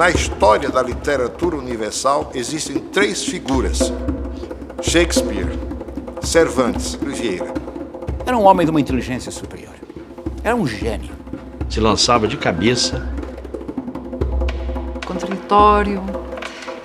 Na história da literatura universal existem três figuras: Shakespeare, Cervantes e Vieira. Era um homem de uma inteligência superior. Era um gênio. Se lançava de cabeça. Contraditório,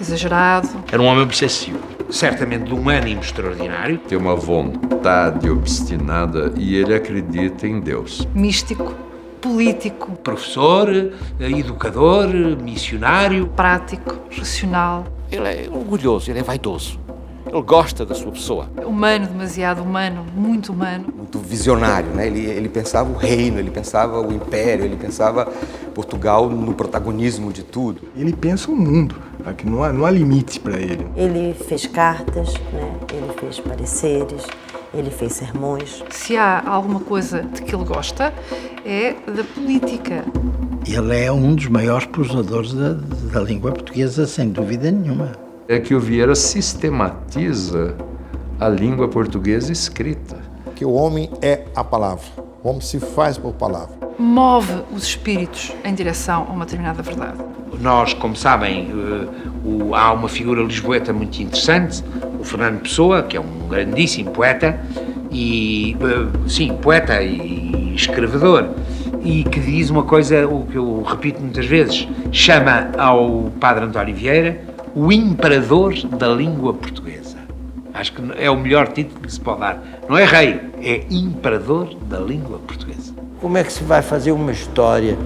exagerado. Era um homem obsessivo. Certamente de um ânimo extraordinário. Tem uma vontade obstinada e ele acredita em Deus. Místico, político, Professor, educador, missionário. prático, racional. Ele é orgulhoso, ele é vaidoso. Ele gosta da sua pessoa. Humano, demasiado humano, muito humano. Muito visionário, né? Ele pensava o reino, ele pensava o império, ele pensava Portugal no protagonismo de tudo. Ele pensa o mundo, que não há limite para ele. Ele fez cartas, né? Ele fez pareceres, ele fez sermões. Se há alguma coisa de que ele gosta, é da política. Ele é um dos maiores poseidores da língua portuguesa, sem dúvida nenhuma. É que o Vieira sistematiza a língua portuguesa escrita. Que o homem é a palavra. O homem se faz por palavra. Move os espíritos em direção a uma determinada verdade. Nós, como sabem, há uma figura lisboeta muito interessante, o Fernando Pessoa, que é um grandíssimo poeta, poeta e escrevedor, e que diz uma coisa, o que eu repito muitas vezes, chama ao Padre António Vieira o imperador da língua portuguesa. Acho que é o melhor título que se pode dar. Não é rei, é imperador da língua portuguesa. Como é que se vai fazer uma história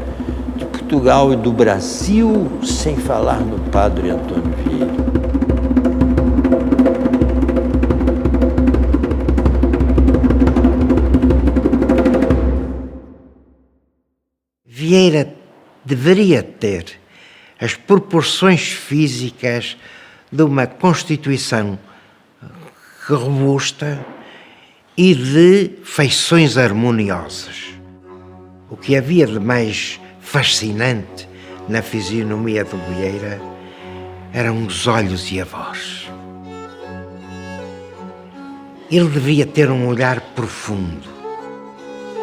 de Portugal e do Brasil sem falar no Padre Antônio Vieira? Vieira deveria ter as proporções físicas de uma constituição robusta e de feições harmoniosas. O que havia de mais fascinante na fisionomia do Vieira eram os olhos e a voz. Ele devia ter um olhar profundo,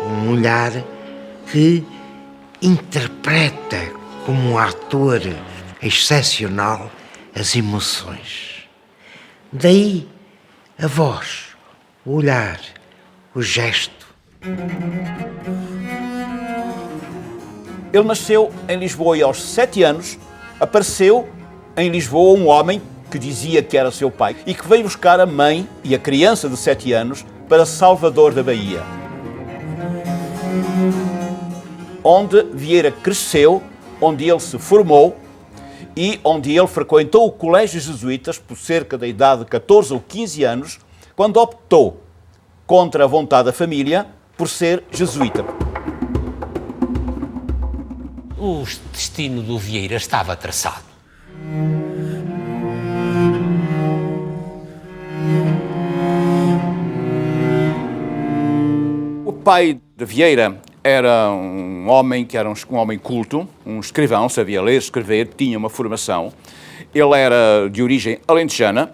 um olhar que interpreta como um ator excepcional as emoções. Daí a voz, o olhar, o gesto. Ele nasceu em Lisboa e aos 7 anos apareceu em Lisboa um homem que dizia que era seu pai e que veio buscar a mãe e a criança de 7 anos para Salvador da Bahia, onde Vieira cresceu, onde ele se formou e onde ele frequentou o colégio jesuítas por cerca da idade de 14 ou 15 anos, quando optou, contra a vontade da família, por ser jesuíta. O destino do Vieira estava traçado. O pai de Vieira era um homem que era um homem culto, um escrivão, sabia ler, escrever, tinha uma formação. Ele era de origem alentejana,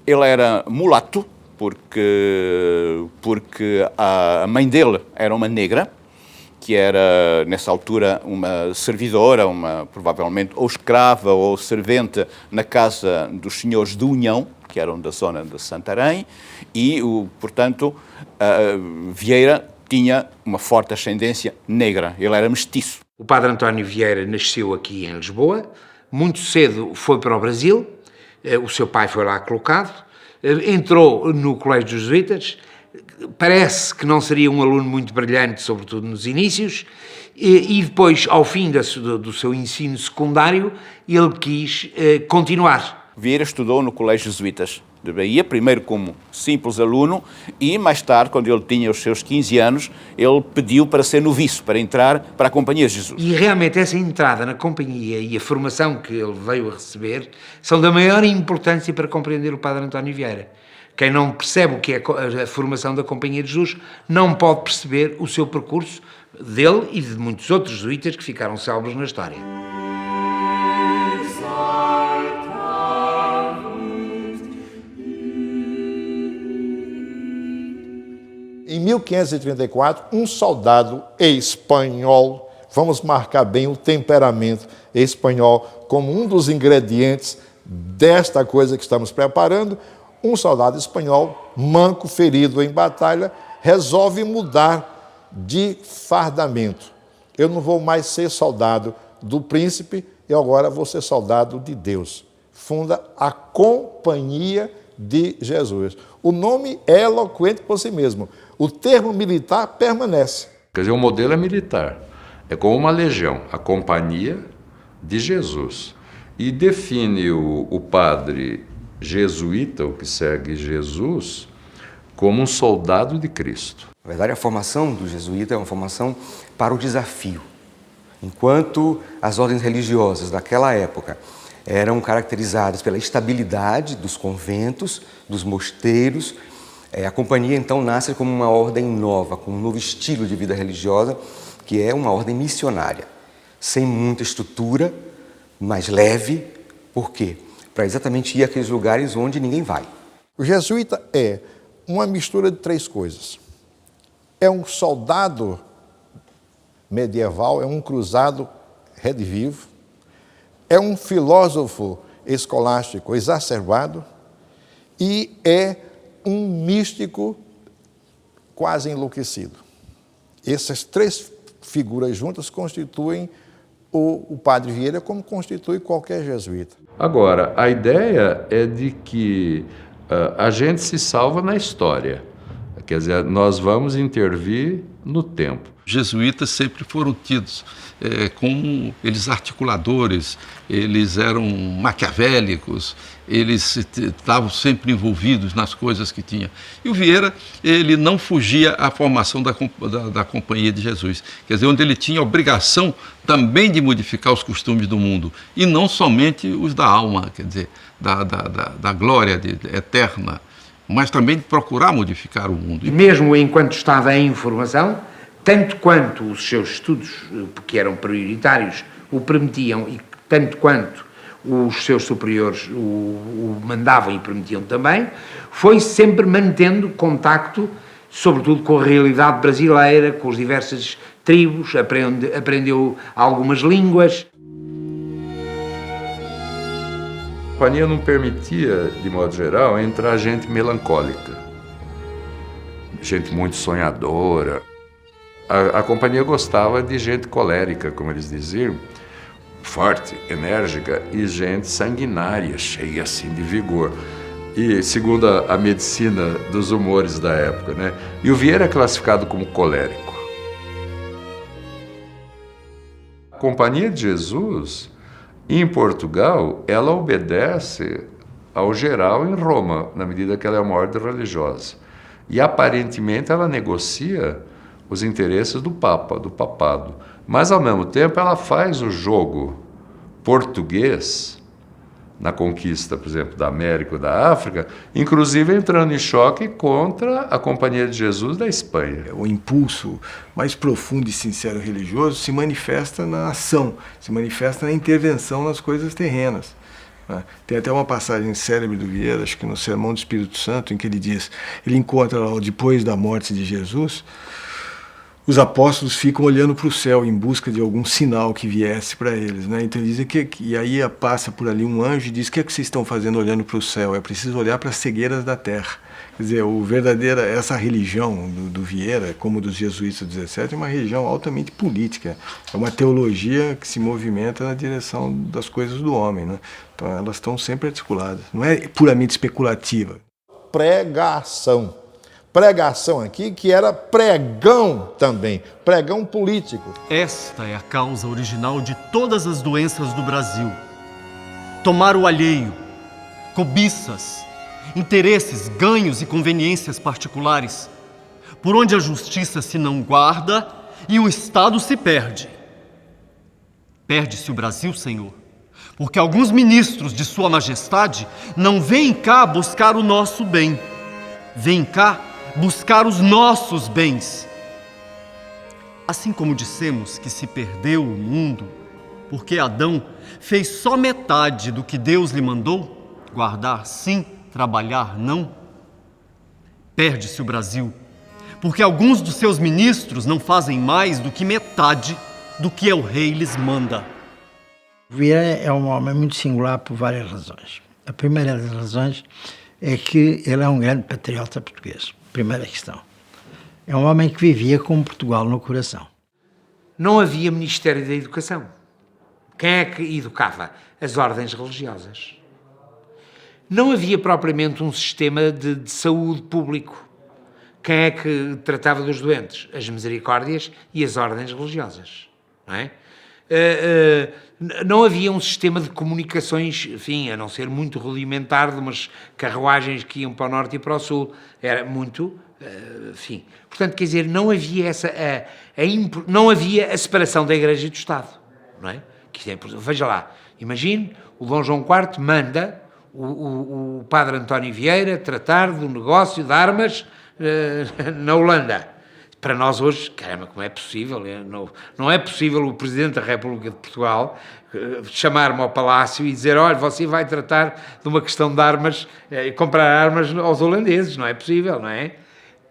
ele era mulato, porque a mãe dele era uma negra, que era, nessa altura, uma servidora, provavelmente ou escrava ou servente na casa dos senhores de União, que eram da zona de Santarém, e, portanto, Vieira tinha uma forte ascendência negra, ele era mestiço. O Padre António Vieira nasceu aqui em Lisboa, muito cedo foi para o Brasil, o seu pai foi lá colocado, entrou no Colégio dos Jesuítas, parece que não seria um aluno muito brilhante, sobretudo nos inícios, e depois, ao fim do seu ensino secundário, ele quis continuar. Vieira estudou no Colégio Jesuítas de Bahia, primeiro como simples aluno e mais tarde, quando ele tinha os seus 15 anos, ele pediu para ser noviço, para entrar para a Companhia de Jesus. E realmente essa entrada na Companhia e a formação que ele veio a receber são da maior importância para compreender o Padre António Vieira. Quem não percebe o que é a formação da Companhia de Jesus não pode perceber o seu percurso dele e de muitos outros jesuítas que ficaram célebres na história. Em 1534, um soldado espanhol vamos marcar bem o temperamento espanhol como um dos ingredientes desta coisa que estamos preparando. Um soldado espanhol, manco, ferido em batalha, resolve mudar de fardamento. Eu não vou mais ser soldado do príncipe, eu agora vou ser soldado de Deus. Funda a Companhia de Jesus. O nome é eloquente por si mesmo. O termo militar permanece. Quer dizer, o modelo é militar. É como uma legião, a Companhia de Jesus. E define o padre jesuíta, o que segue Jesus, como um soldado de Cristo. Na verdade, a formação do jesuíta é uma formação para o desafio. Enquanto as ordens religiosas daquela época eram caracterizadas pela estabilidade dos conventos, dos mosteiros, a companhia então nasce como uma ordem nova, com um novo estilo de vida religiosa, que é uma ordem missionária, sem muita estrutura, mais leve. Por quê? Para exatamente ir àqueles lugares onde ninguém vai. O jesuíta é uma mistura de três coisas. É um soldado medieval, é um cruzado redivivo, é um filósofo escolástico exacerbado e é um místico quase enlouquecido. Essas três figuras juntas constituem o Padre Vieira, como constitui qualquer jesuíta. Agora, a ideia é de que a gente se salva na história. Quer dizer, nós vamos intervir no tempo. Os jesuítas sempre foram tidos como eles articuladores, eles eram maquiavélicos, eles estavam sempre envolvidos nas coisas que tinha. E o Vieira, ele não fugia à formação da Companhia de Jesus, quer dizer, onde ele tinha a obrigação também de modificar os costumes do mundo, e não somente os da alma, quer dizer, da glória eterna, mas também de procurar modificar o mundo. E mesmo enquanto estava em formação, tanto quanto os seus estudos, que eram prioritários, o permitiam, e tanto quanto os seus superiores o mandavam e permitiam também, foi sempre mantendo contacto, sobretudo com a realidade brasileira, com as diversas tribos, aprendeu algumas línguas. A companhia não permitia, de modo geral, entrar gente melancólica, gente muito sonhadora. A companhia gostava de gente colérica, como eles diziam, forte, enérgica, e gente sanguinária, cheia assim de vigor. E segundo a medicina dos humores da época, né? E o Vieira é classificado como colérico. A Companhia de Jesus, em Portugal, ela obedece ao geral em Roma, na medida que ela é uma ordem religiosa. E aparentemente ela negocia os interesses do Papa, do papado. Mas, ao mesmo tempo, ela faz o jogo português na conquista, por exemplo, da América ou da África, inclusive entrando em choque contra a Companhia de Jesus da Espanha. O impulso mais profundo e sincero religioso se manifesta na ação, se manifesta na intervenção nas coisas terrenas. Tem até uma passagem célebre do Vieira, acho que no Sermão do Espírito Santo, em que ele diz, ele encontra lá, depois da morte de Jesus, os apóstolos ficam olhando para o céu em busca de algum sinal que viesse para eles, né? Então eles dizem e aí passa por ali um anjo e diz, o que é que vocês estão fazendo olhando para o céu? É preciso olhar para as cegueiras da terra. Quer dizer, essa religião do Vieira, como dos jesuítas do 17, é uma religião altamente política, é uma teologia que se movimenta na direção das coisas do homem, né? Então elas estão sempre articuladas, não é puramente especulativa. Pregação. Pregação aqui que era pregão também, pregão político. Esta é a causa original de todas as doenças do Brasil. Tomar o alheio, cobiças, interesses, ganhos e conveniências particulares, por onde a justiça se não guarda e o Estado se perde. Perde-se o Brasil, Senhor, porque alguns ministros de Sua Majestade não vêm cá buscar o nosso bem, vêm cá buscar os nossos bens. Assim como dissemos que se perdeu o mundo, porque Adão fez só metade do que Deus lhe mandou, guardar sim, trabalhar não. Perde-se o Brasil, porque alguns dos seus ministros não fazem mais do que metade do que o rei lhes manda. Vieira é um homem muito singular por várias razões. A primeira das razões é que ele é um grande patriota português. Primeira questão. É um homem que vivia com Portugal no coração. Não havia Ministério da Educação. Quem é que educava? As ordens religiosas. Não havia propriamente um sistema de saúde público. Quem é que tratava dos doentes? As misericórdias e as ordens religiosas. Não é? Não havia um sistema de comunicações, enfim, a não ser muito rudimentar, de umas carruagens que iam para o norte e para o sul. Era muito, enfim. Portanto, quer dizer, não havia não havia a separação da Igreja e do Estado, não é? Veja lá, imagine, o Dom João IV manda o padre António Vieira tratar do negócio de armas na Holanda. Para nós hoje, caramba, como é possível? Não é possível o Presidente da República de Portugal chamar-me ao Palácio e dizer, olha, você vai tratar de uma questão de armas, comprar armas aos holandeses. Não é possível, não é?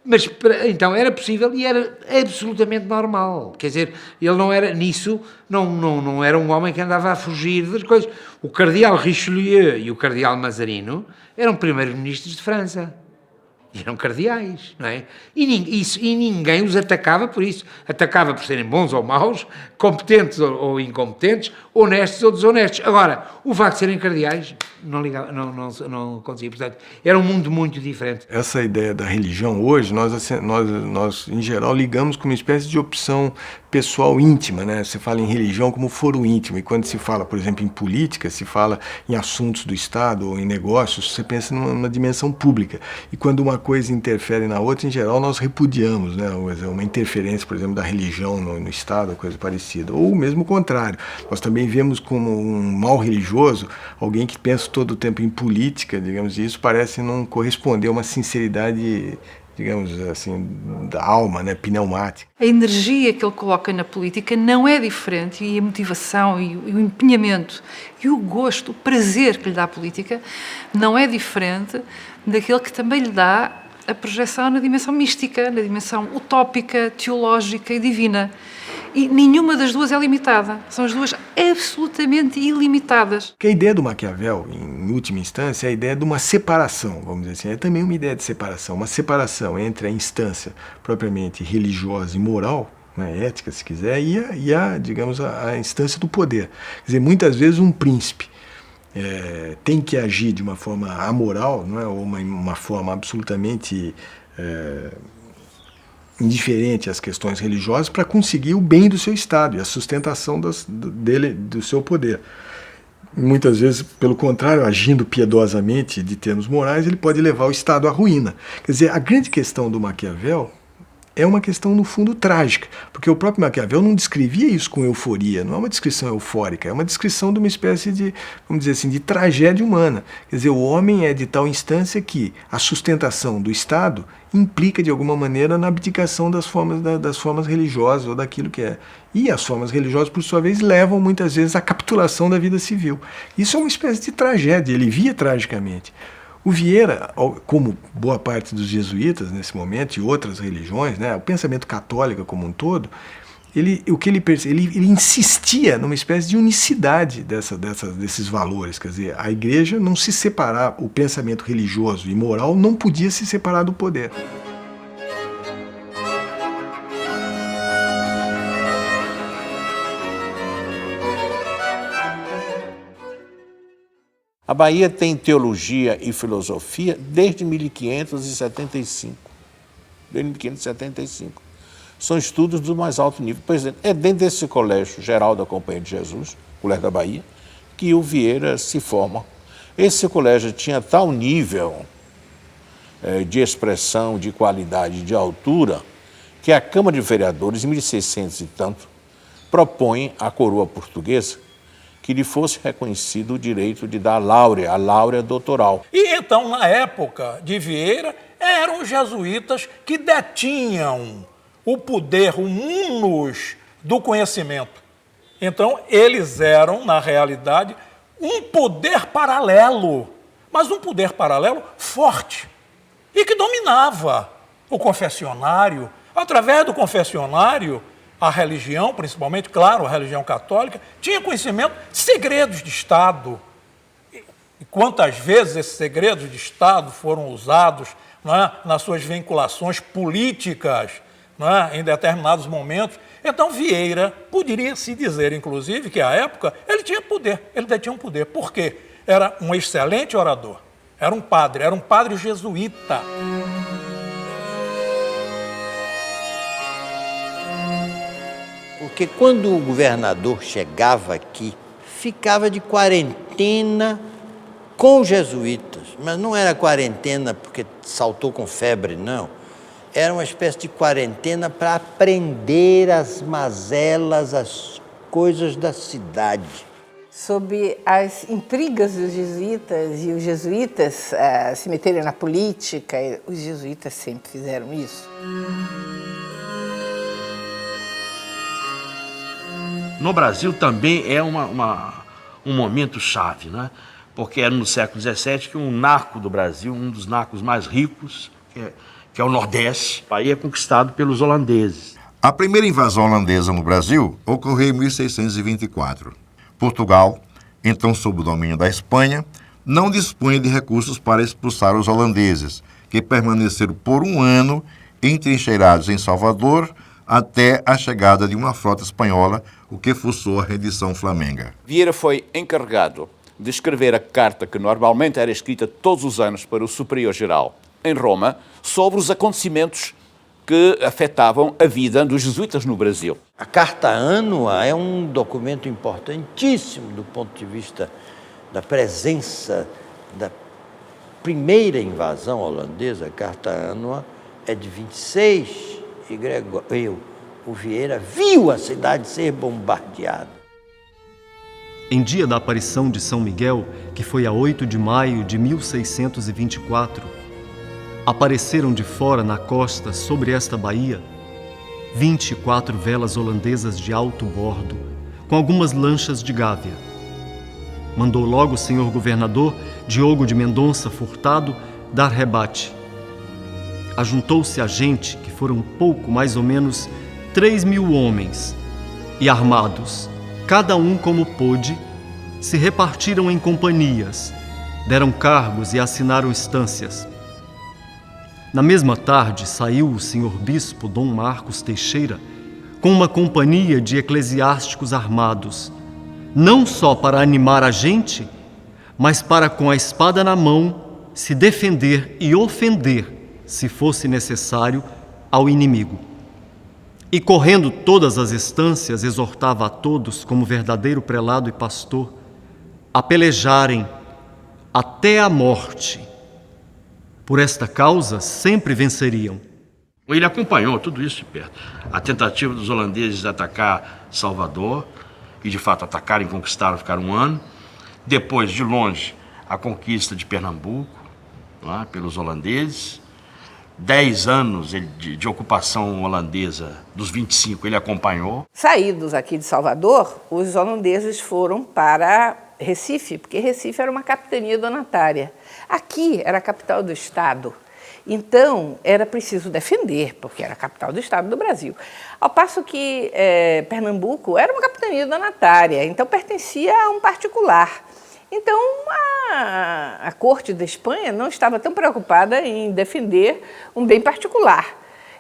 Mas, então, era possível e era absolutamente normal. Quer dizer, ele não era, nisso, não era um homem que andava a fugir das coisas. O cardeal Richelieu e o cardeal Mazarino eram primeiros-ministros de França. E eram cardeais, não é? E ninguém os atacava por isso. Atacava por serem bons ou maus, competentes ou incompetentes, honestos ou desonestos. Agora, o facto de serem cardeais não acontecia. Portanto, era um mundo muito diferente. Essa ideia da religião hoje, nós em geral ligamos com uma espécie de opção pessoal íntima, né? Você fala em religião como foro íntimo, e quando se fala, por exemplo, em política, se fala em assuntos do Estado ou em negócios, você pensa numa dimensão pública. E quando uma coisa interfere na outra, em geral, nós repudiamos, né? Uma interferência, por exemplo, da religião no Estado, coisa parecida. Ou mesmo o contrário. Nós também vemos como um mal religioso alguém que pensa todo o tempo em política, digamos, e isso parece não corresponder a uma sinceridade, digamos assim, da alma, né, pneumática. A energia que ele coloca na política não é diferente, e a motivação e o empenhamento e o gosto, o prazer que lhe dá a política não é diferente daquele que também lhe dá a projeção na dimensão mística, na dimensão utópica, teológica e divina. E nenhuma das duas é limitada. São as duas absolutamente ilimitadas. Que a ideia do Maquiavel, em última instância, é a ideia de uma separação, vamos dizer assim. É também uma ideia de separação. Uma separação entre a instância propriamente religiosa e moral, né, ética, se quiser, e digamos, a instância do poder. Quer dizer, muitas vezes um príncipe tem que agir de uma forma amoral, não é? Ou uma forma absolutamente indiferente às questões religiosas para conseguir o bem do seu Estado e a sustentação do seu poder. Muitas vezes, pelo contrário, agindo piedosamente de termos morais, ele pode levar o Estado à ruína. Quer dizer, a grande questão do Maquiavel é uma questão, no fundo, trágica, porque o próprio Maquiavel não descrevia isso com euforia, não é uma descrição eufórica, é uma descrição de uma espécie de, vamos dizer assim, de tragédia humana. Quer dizer, o homem é de tal instância que a sustentação do Estado implica, de alguma maneira, na abdicação das formas religiosas ou daquilo que é. E as formas religiosas, por sua vez, levam, muitas vezes, à capitulação da vida civil. Isso é uma espécie de tragédia, ele via tragicamente. O Vieira, como boa parte dos jesuítas nesse momento e outras religiões, né, o pensamento católico como um todo, ele insistia numa espécie de unicidade desses valores. Quer dizer, a Igreja não se separar, o pensamento religioso e moral não podia se separar do poder. A Bahia tem teologia e filosofia desde 1575. Desde 1575. São estudos do mais alto nível. Por exemplo, é dentro desse Colégio Geral da Companhia de Jesus, Colégio da Bahia, que o Vieira se forma. Esse colégio tinha tal nível de expressão, de qualidade, de altura, que a Câmara de Vereadores, em 1600 e tanto, propõe à coroa portuguesa que lhe fosse reconhecido o direito de dar a láurea doutoral. E então, na época de Vieira, eram os jesuítas que detinham o poder, o munus do conhecimento. Então, eles eram, na realidade, um poder paralelo, mas um poder paralelo forte, e que dominava o confessionário. Através do confessionário, a religião, principalmente, claro, a religião católica, tinha conhecimento de segredos de Estado. E quantas vezes esses segredos de Estado foram usados, não é, nas suas vinculações políticas, não é, em determinados momentos. Então, Vieira poderia-se dizer, inclusive, que à época ele tinha poder, ele detinha um poder. Por quê? Era um excelente orador, era um padre jesuíta. Porque quando o governador chegava aqui, ficava de quarentena com os jesuítas, mas não era quarentena porque saltou com febre, não. Era uma espécie de quarentena para aprender as mazelas, as coisas da cidade. Sob as intrigas dos jesuítas e os jesuítas se meterem na política, os jesuítas sempre fizeram isso. No Brasil também é um momento chave, né? Porque era no século XVII que um narco do Brasil, um dos narcos mais ricos, que é o Nordeste, aí é conquistado pelos holandeses. A primeira invasão holandesa no Brasil ocorreu em 1624. Portugal, então sob o domínio da Espanha, não dispunha de recursos para expulsar os holandeses, que permaneceram por um ano entrincheirados em Salvador até a chegada de uma frota espanhola, o que forçou a rendição flamenga. Vieira foi encarregado de escrever a carta que normalmente era escrita todos os anos para o Superior-Geral em Roma sobre os acontecimentos que afetavam a vida dos jesuítas no Brasil. A Carta Annua é um documento importantíssimo do ponto de vista da presença da primeira invasão holandesa. A Carta Annua é de 26 e o Vieira viu a cidade ser bombardeada. Em dia da aparição de São Miguel, que foi a 8 de maio de 1624, apareceram de fora na costa sobre esta baía 24 velas holandesas de alto bordo, com algumas lanchas de gávea. Mandou logo o senhor governador Diogo de Mendonça Furtado dar rebate. Ajuntou-se a gente, que foram pouco mais ou menos 3.000 homens, e armados, cada um como pôde, se repartiram em companhias, deram cargos e assinaram estâncias. Na mesma tarde saiu o senhor bispo Dom Marcos Teixeira com uma companhia de eclesiásticos armados, não só para animar a gente, mas para, com a espada na mão, se defender e ofender, se fosse necessário, ao inimigo. E, correndo todas as estâncias, exortava a todos, como verdadeiro prelado e pastor, a pelejarem até a morte. Por esta causa, sempre venceriam. Ele acompanhou tudo isso de perto. A tentativa dos holandeses de atacar Salvador, e de fato atacaram e conquistaram, ficaram um ano. Depois, de longe, a conquista de Pernambuco, não é, pelos holandeses. 10 anos de ocupação holandesa, dos 25, ele acompanhou. Saídos aqui de Salvador, os holandeses foram para Recife, porque Recife era uma capitania donatária. Aqui era a capital do Estado. Então, era preciso defender, porque era a capital do Estado do Brasil. Ao passo que Pernambuco era uma capitania donatária, então pertencia a um particular. Então, a corte da Espanha não estava tão preocupada em defender um bem particular.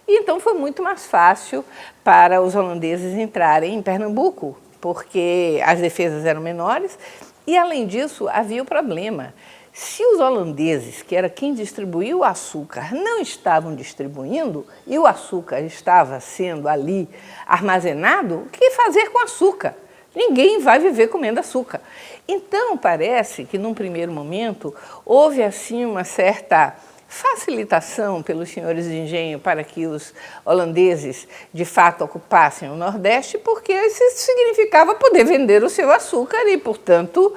E então foi muito mais fácil para os holandeses entrarem em Pernambuco, porque as defesas eram menores e, além disso, havia o problema. Se os holandeses, que era quem distribuiu o açúcar, não estavam distribuindo e o açúcar estava sendo ali armazenado, o que fazer com açúcar? Ninguém vai viver comendo açúcar. Então, parece que, num primeiro momento, houve assim uma certa facilitação pelos senhores de engenho para que os holandeses, de fato, ocupassem o Nordeste, porque isso significava poder vender o seu açúcar e, portanto,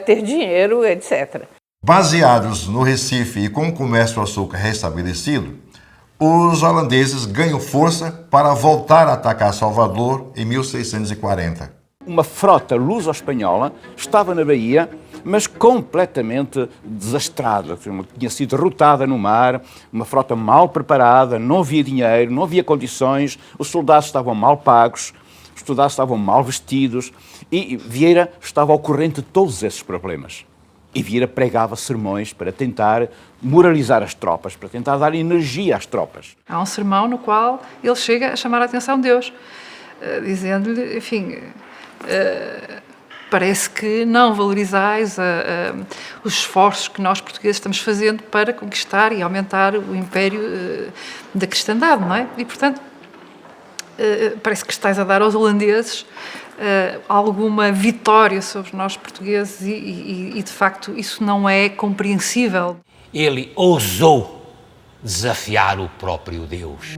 ter dinheiro, etc. Baseados no Recife e com o comércio do açúcar restabelecido, os holandeses ganham força para voltar a atacar Salvador em 1640. uma frota luso-espanhola estava na Bahia, mas completamente desastrada. Tinha sido derrotada no mar, uma frota mal preparada, não havia dinheiro, não havia condições, os soldados estavam mal pagos, os soldados estavam mal vestidos e Vieira estava ao corrente de todos esses problemas. E Vieira pregava sermões para tentar moralizar as tropas, para tentar dar energia às tropas. Há um sermão no qual ele chega a chamar a atenção de Deus, dizendo-lhe, enfim, parece que não valorizais os esforços que nós portugueses estamos fazendo para conquistar e aumentar o império da cristandade, não é? E, portanto, parece que estáis a dar aos holandeses alguma vitória sobre nós portugueses e, de facto, isso não é compreensível. Ele ousou desafiar o próprio Deus.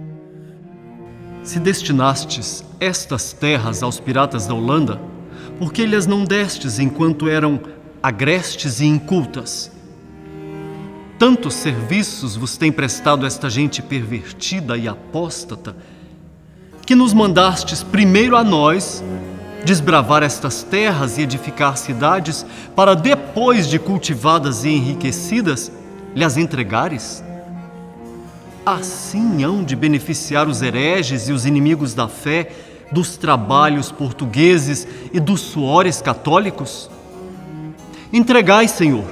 Se destinastes estas terras aos piratas da Holanda, por que lhes não destes enquanto eram agrestes e incultas? Tantos serviços vos tem prestado esta gente pervertida e apóstata, que nos mandastes primeiro a nós desbravar estas terras e edificar cidades, para depois de cultivadas e enriquecidas, lhes entregares? Assim hão de beneficiar os hereges e os inimigos da fé dos trabalhos portugueses e dos suores católicos? Entregai, Senhor,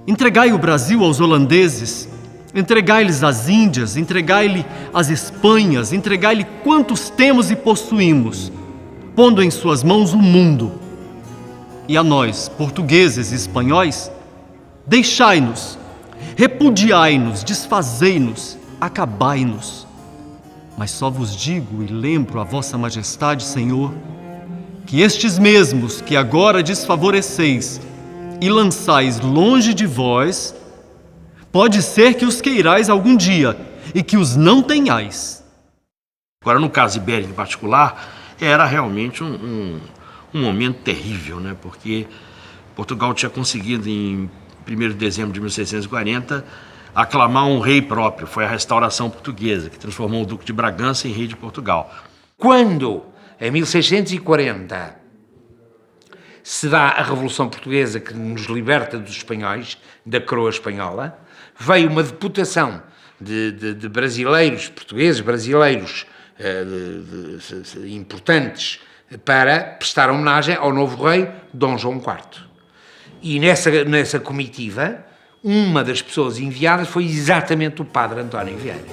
entregai o Brasil aos holandeses, entregai-lhes as Índias, entregai-lhe as Espanhas, entregai-lhe quantos temos e possuímos, pondo em suas mãos o mundo. E a nós, portugueses e espanhóis, deixai-nos, repudiai-nos, desfazei-nos, acabai-nos. Mas só vos digo e lembro a vossa majestade, Senhor, que estes mesmos que agora desfavoreceis e lançais longe de vós, pode ser que os queirais algum dia e que os não tenhais. Agora, no caso ibérico em particular, era realmente um momento terrível, né? Porque Portugal tinha conseguido, em 1º de dezembro de 1640, aclamar um rei próprio. Foi a restauração portuguesa, que transformou o Duque de Bragança em rei de Portugal. Quando, em 1640, se dá a Revolução Portuguesa que nos liberta dos espanhóis, da coroa espanhola, veio uma deputação de brasileiros, portugueses brasileiros, importantes, para prestar homenagem ao novo rei, Dom João IV. E nessa comitiva, uma das pessoas enviadas foi exatamente o padre António Vieira.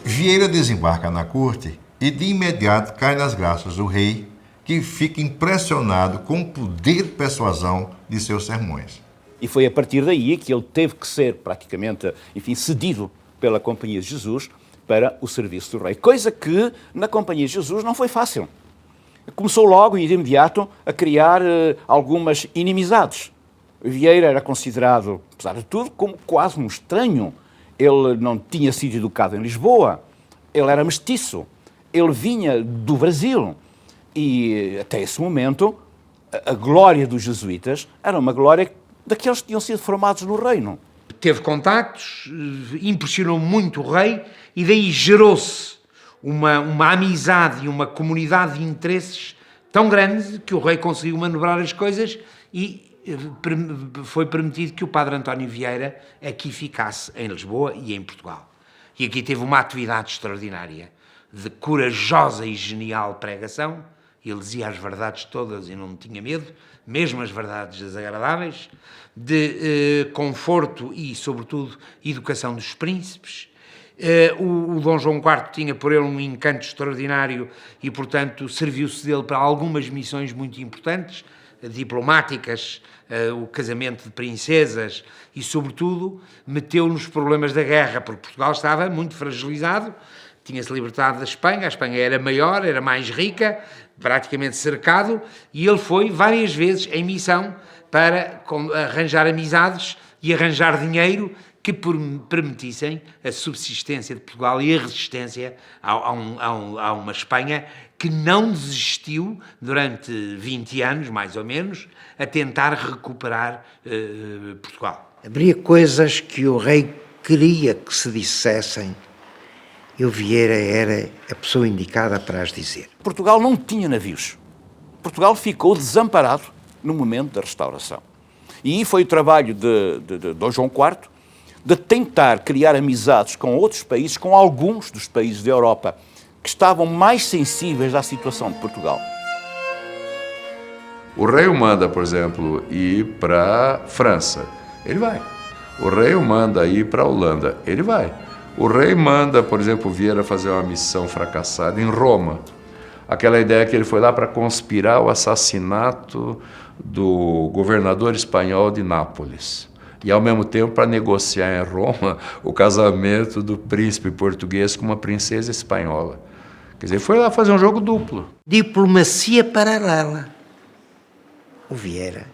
Vieira desembarca na corte e de imediato cai nas graças do rei, que fica impressionado com o poder de persuasão de seus sermões. E foi a partir daí que ele teve que ser praticamente, enfim, cedido pela Companhia de Jesus para o serviço do rei. Coisa que na Companhia de Jesus não foi fácil. Começou logo e de imediato a criar algumas inimizades. Vieira era considerado, apesar de tudo, como quase um estranho. Ele não tinha sido educado em Lisboa, ele era mestiço, ele vinha do Brasil. E até esse momento, a glória dos jesuítas era uma glória daqueles que tinham sido formados no reino. Teve contactos, impressionou muito o rei e daí gerou-se uma amizade e uma comunidade de interesses tão grande que o rei conseguiu manobrar as coisas e foi permitido que o padre António Vieira aqui ficasse em Lisboa e em Portugal. E aqui teve uma atividade extraordinária de corajosa e genial pregação. Ele dizia as verdades todas e não tinha medo, mesmo as verdades desagradáveis, de conforto e, sobretudo, educação dos príncipes. O Dom João IV tinha por ele um encanto extraordinário e, portanto, serviu-se dele para algumas missões muito importantes, diplomáticas, o casamento de princesas e, sobretudo, meteu nos problemas da guerra, porque Portugal estava muito fragilizado, tinha-se libertado da Espanha, a Espanha era maior, era mais rica, praticamente cercado, e ele foi várias vezes em missão para arranjar amizades e arranjar dinheiro que permitissem a subsistência de Portugal e a resistência a uma Espanha que não desistiu durante 20 anos, mais ou menos, a tentar recuperar Portugal. Haveria coisas que o rei queria que se dissessem e o Vieira era a pessoa indicada para as dizer. Portugal não tinha navios. Portugal ficou desamparado no momento da restauração. E aí foi o trabalho de Dom João IV de tentar criar amizades com outros países, com alguns dos países da Europa que estavam mais sensíveis à situação de Portugal. O rei o manda, por exemplo, ir para França, ele vai. O rei o manda ir para a Holanda, ele vai. O rei manda, por exemplo, Vieira fazer uma missão fracassada em Roma. Aquela ideia que ele foi lá para conspirar o assassinato do governador espanhol de Nápoles. E, ao mesmo tempo, para negociar em Roma o casamento do príncipe português com uma princesa espanhola. Quer dizer, foi lá fazer um jogo duplo. Diplomacia paralela. O Vieira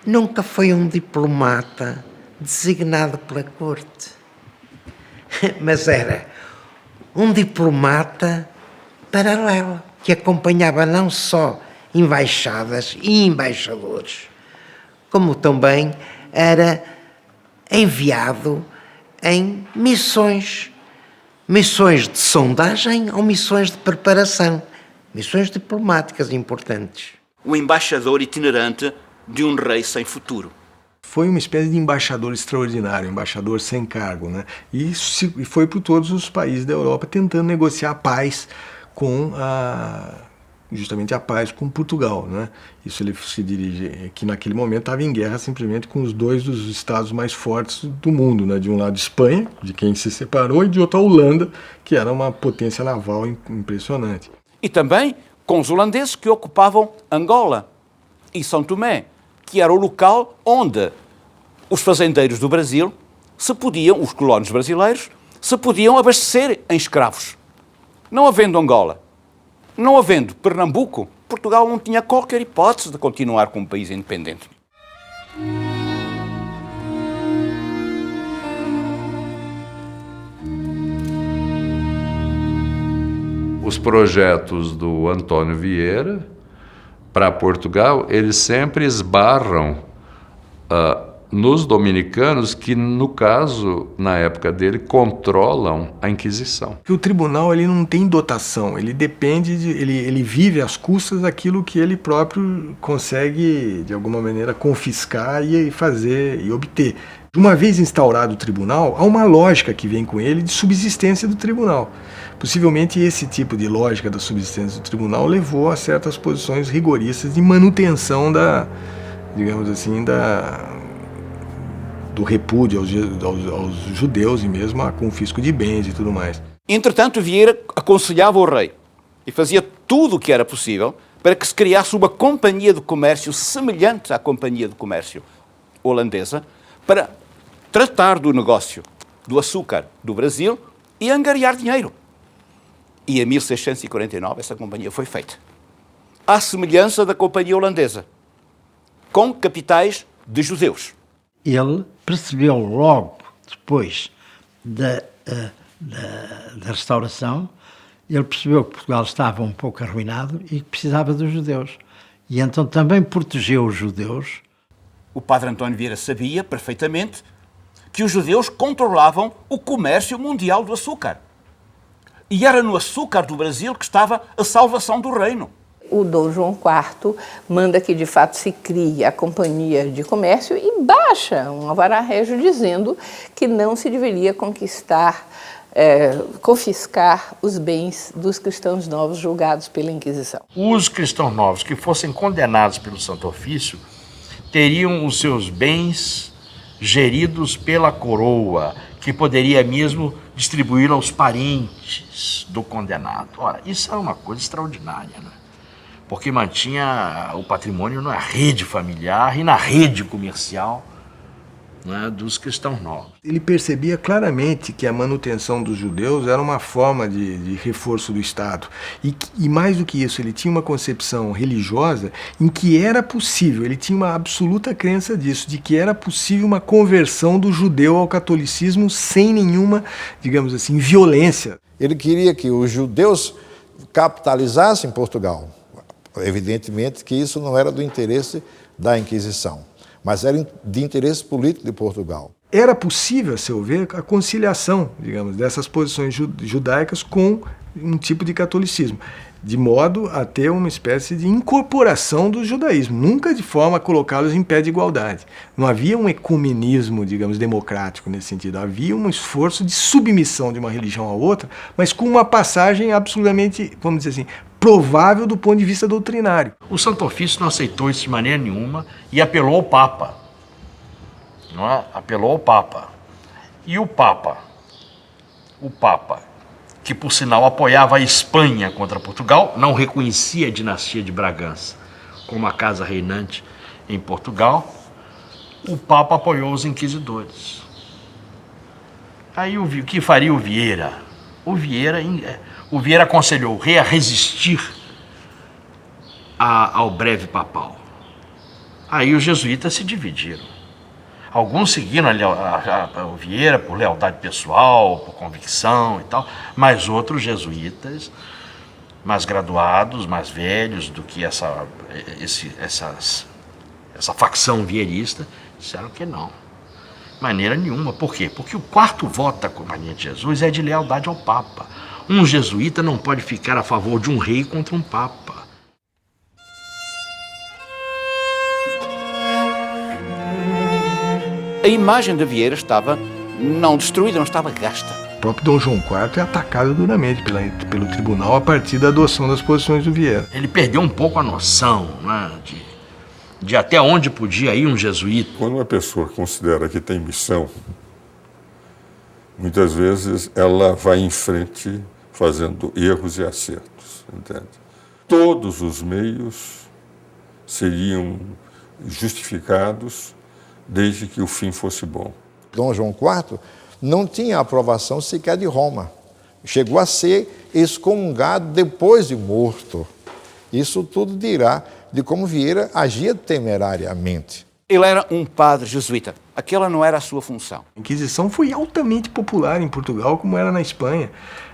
nunca foi um diplomata designado pela corte, mas era um diplomata paralelo, que acompanhava não só embaixadas e embaixadores, como também era enviado em missões de sondagem ou missões de preparação, missões diplomáticas importantes. O embaixador itinerante de um rei sem futuro. Foi uma espécie de embaixador extraordinário, embaixador sem cargo, né? E foi por todos os países da Europa tentando negociar a paz com justamente a paz com Portugal, né? Isso ele se dirige, que naquele momento estava em guerra simplesmente com os dois dos estados mais fortes do mundo, né? De um lado Espanha, de quem se separou, e de outro a Holanda, que era uma potência naval impressionante. E também com os holandeses que ocupavam Angola e São Tomé, que era o local onde os fazendeiros do Brasil os colonos brasileiros, se podiam abastecer em escravos. Não havendo Angola, não havendo Pernambuco, Portugal não tinha qualquer hipótese de continuar como país independente. Os projetos do Antônio Vieira para Portugal, eles sempre esbarram nos dominicanos que, no caso, na época dele, controlam a Inquisição. O tribunal ele não tem dotação, ele depende ele vive às custas daquilo que ele próprio consegue, de alguma maneira, confiscar e fazer e obter. Uma vez instaurado o tribunal, há uma lógica que vem com ele de subsistência do tribunal. Possivelmente esse tipo de lógica da subsistência do tribunal levou a certas posições rigoristas de manutenção digamos assim, do repúdio aos judeus e mesmo a confisco de bens e tudo mais. Entretanto, Vieira aconselhava o rei e fazia tudo o que era possível para que se criasse uma companhia de comércio semelhante à companhia de comércio holandesa para tratar do negócio do açúcar do Brasil e angariar dinheiro. E em 1649 essa companhia foi feita. À semelhança da companhia holandesa, com capitais de judeus. Ele percebeu logo depois da restauração, ele percebeu que Portugal estava um pouco arruinado e que precisava dos judeus. E então também protegeu os judeus. O padre António Vieira sabia perfeitamente que os judeus controlavam o comércio mundial do açúcar. E era no açúcar do Brasil que estava a salvação do reino. O Dom João IV manda que, de fato, se crie a Companhia de Comércio e baixa um alvará régio dizendo que não se deveria confiscar os bens dos cristãos novos julgados pela Inquisição. Os cristãos novos que fossem condenados pelo Santo Ofício teriam os seus bens geridos pela coroa, que poderia mesmo distribuir aos parentes do condenado. Ora, isso é uma coisa extraordinária, né? Porque mantinha o patrimônio na rede familiar e na rede comercial, né, dos cristãos novos. Ele percebia claramente que a manutenção dos judeus era uma forma de reforço do Estado. E mais do que isso, ele tinha uma concepção religiosa em que era possível, ele tinha uma absoluta crença disso, de que era possível uma conversão do judeu ao catolicismo sem nenhuma, digamos assim, violência. Ele queria que os judeus capitalizassem Portugal. Evidentemente que isso não era do interesse da Inquisição, mas era de interesse político de Portugal. Era possível, a seu ver, a conciliação, digamos, dessas posições judaicas com um tipo de catolicismo. de modo a ter uma espécie de incorporação do judaísmo, nunca de forma a colocá-los em pé de igualdade. Não havia um ecumenismo, digamos, democrático nesse sentido. Havia um esforço de submissão de uma religião à outra, mas com uma passagem absolutamente, vamos dizer assim, provável do ponto de vista doutrinário. O Santo Ofício não aceitou isso de maneira nenhuma e apelou ao Papa. Não é? Apelou ao Papa. E o Papa, que por sinal apoiava a Espanha contra Portugal, não reconhecia a dinastia de Bragança como a casa reinante em Portugal, o Papa apoiou os inquisidores. Aí o que faria o Vieira? O Vieira aconselhou o rei a resistir ao breve papal. Aí os jesuítas se dividiram. Alguns seguiram o Vieira por lealdade pessoal, por convicção e tal, mas outros jesuítas, mais graduados, mais velhos do que essa facção vieirista, disseram que não. De maneira nenhuma. Por quê? Porque o quarto voto da Companhia de Jesus é de lealdade ao Papa. Um jesuíta não pode ficar a favor de um rei contra um Papa. A imagem de Vieira estava não destruída, não estava gasta. O próprio Dom João IV é atacado duramente pelo tribunal a partir da adoção das posições do Vieira. Ele perdeu um pouco a noção, né, de até onde podia ir um jesuíta. Quando uma pessoa considera que tem missão, muitas vezes ela vai em frente fazendo erros e acertos, entende? Todos os meios seriam justificados desde que o fim fosse bom. Dom João IV não tinha aprovação sequer de Roma. Chegou a ser excomungado depois de morto. Isso tudo dirá de como Vieira agia temerariamente. Ele era um padre jesuíta. Aquela não era a sua função. A Inquisição foi altamente popular em Portugal, como era na Espanha.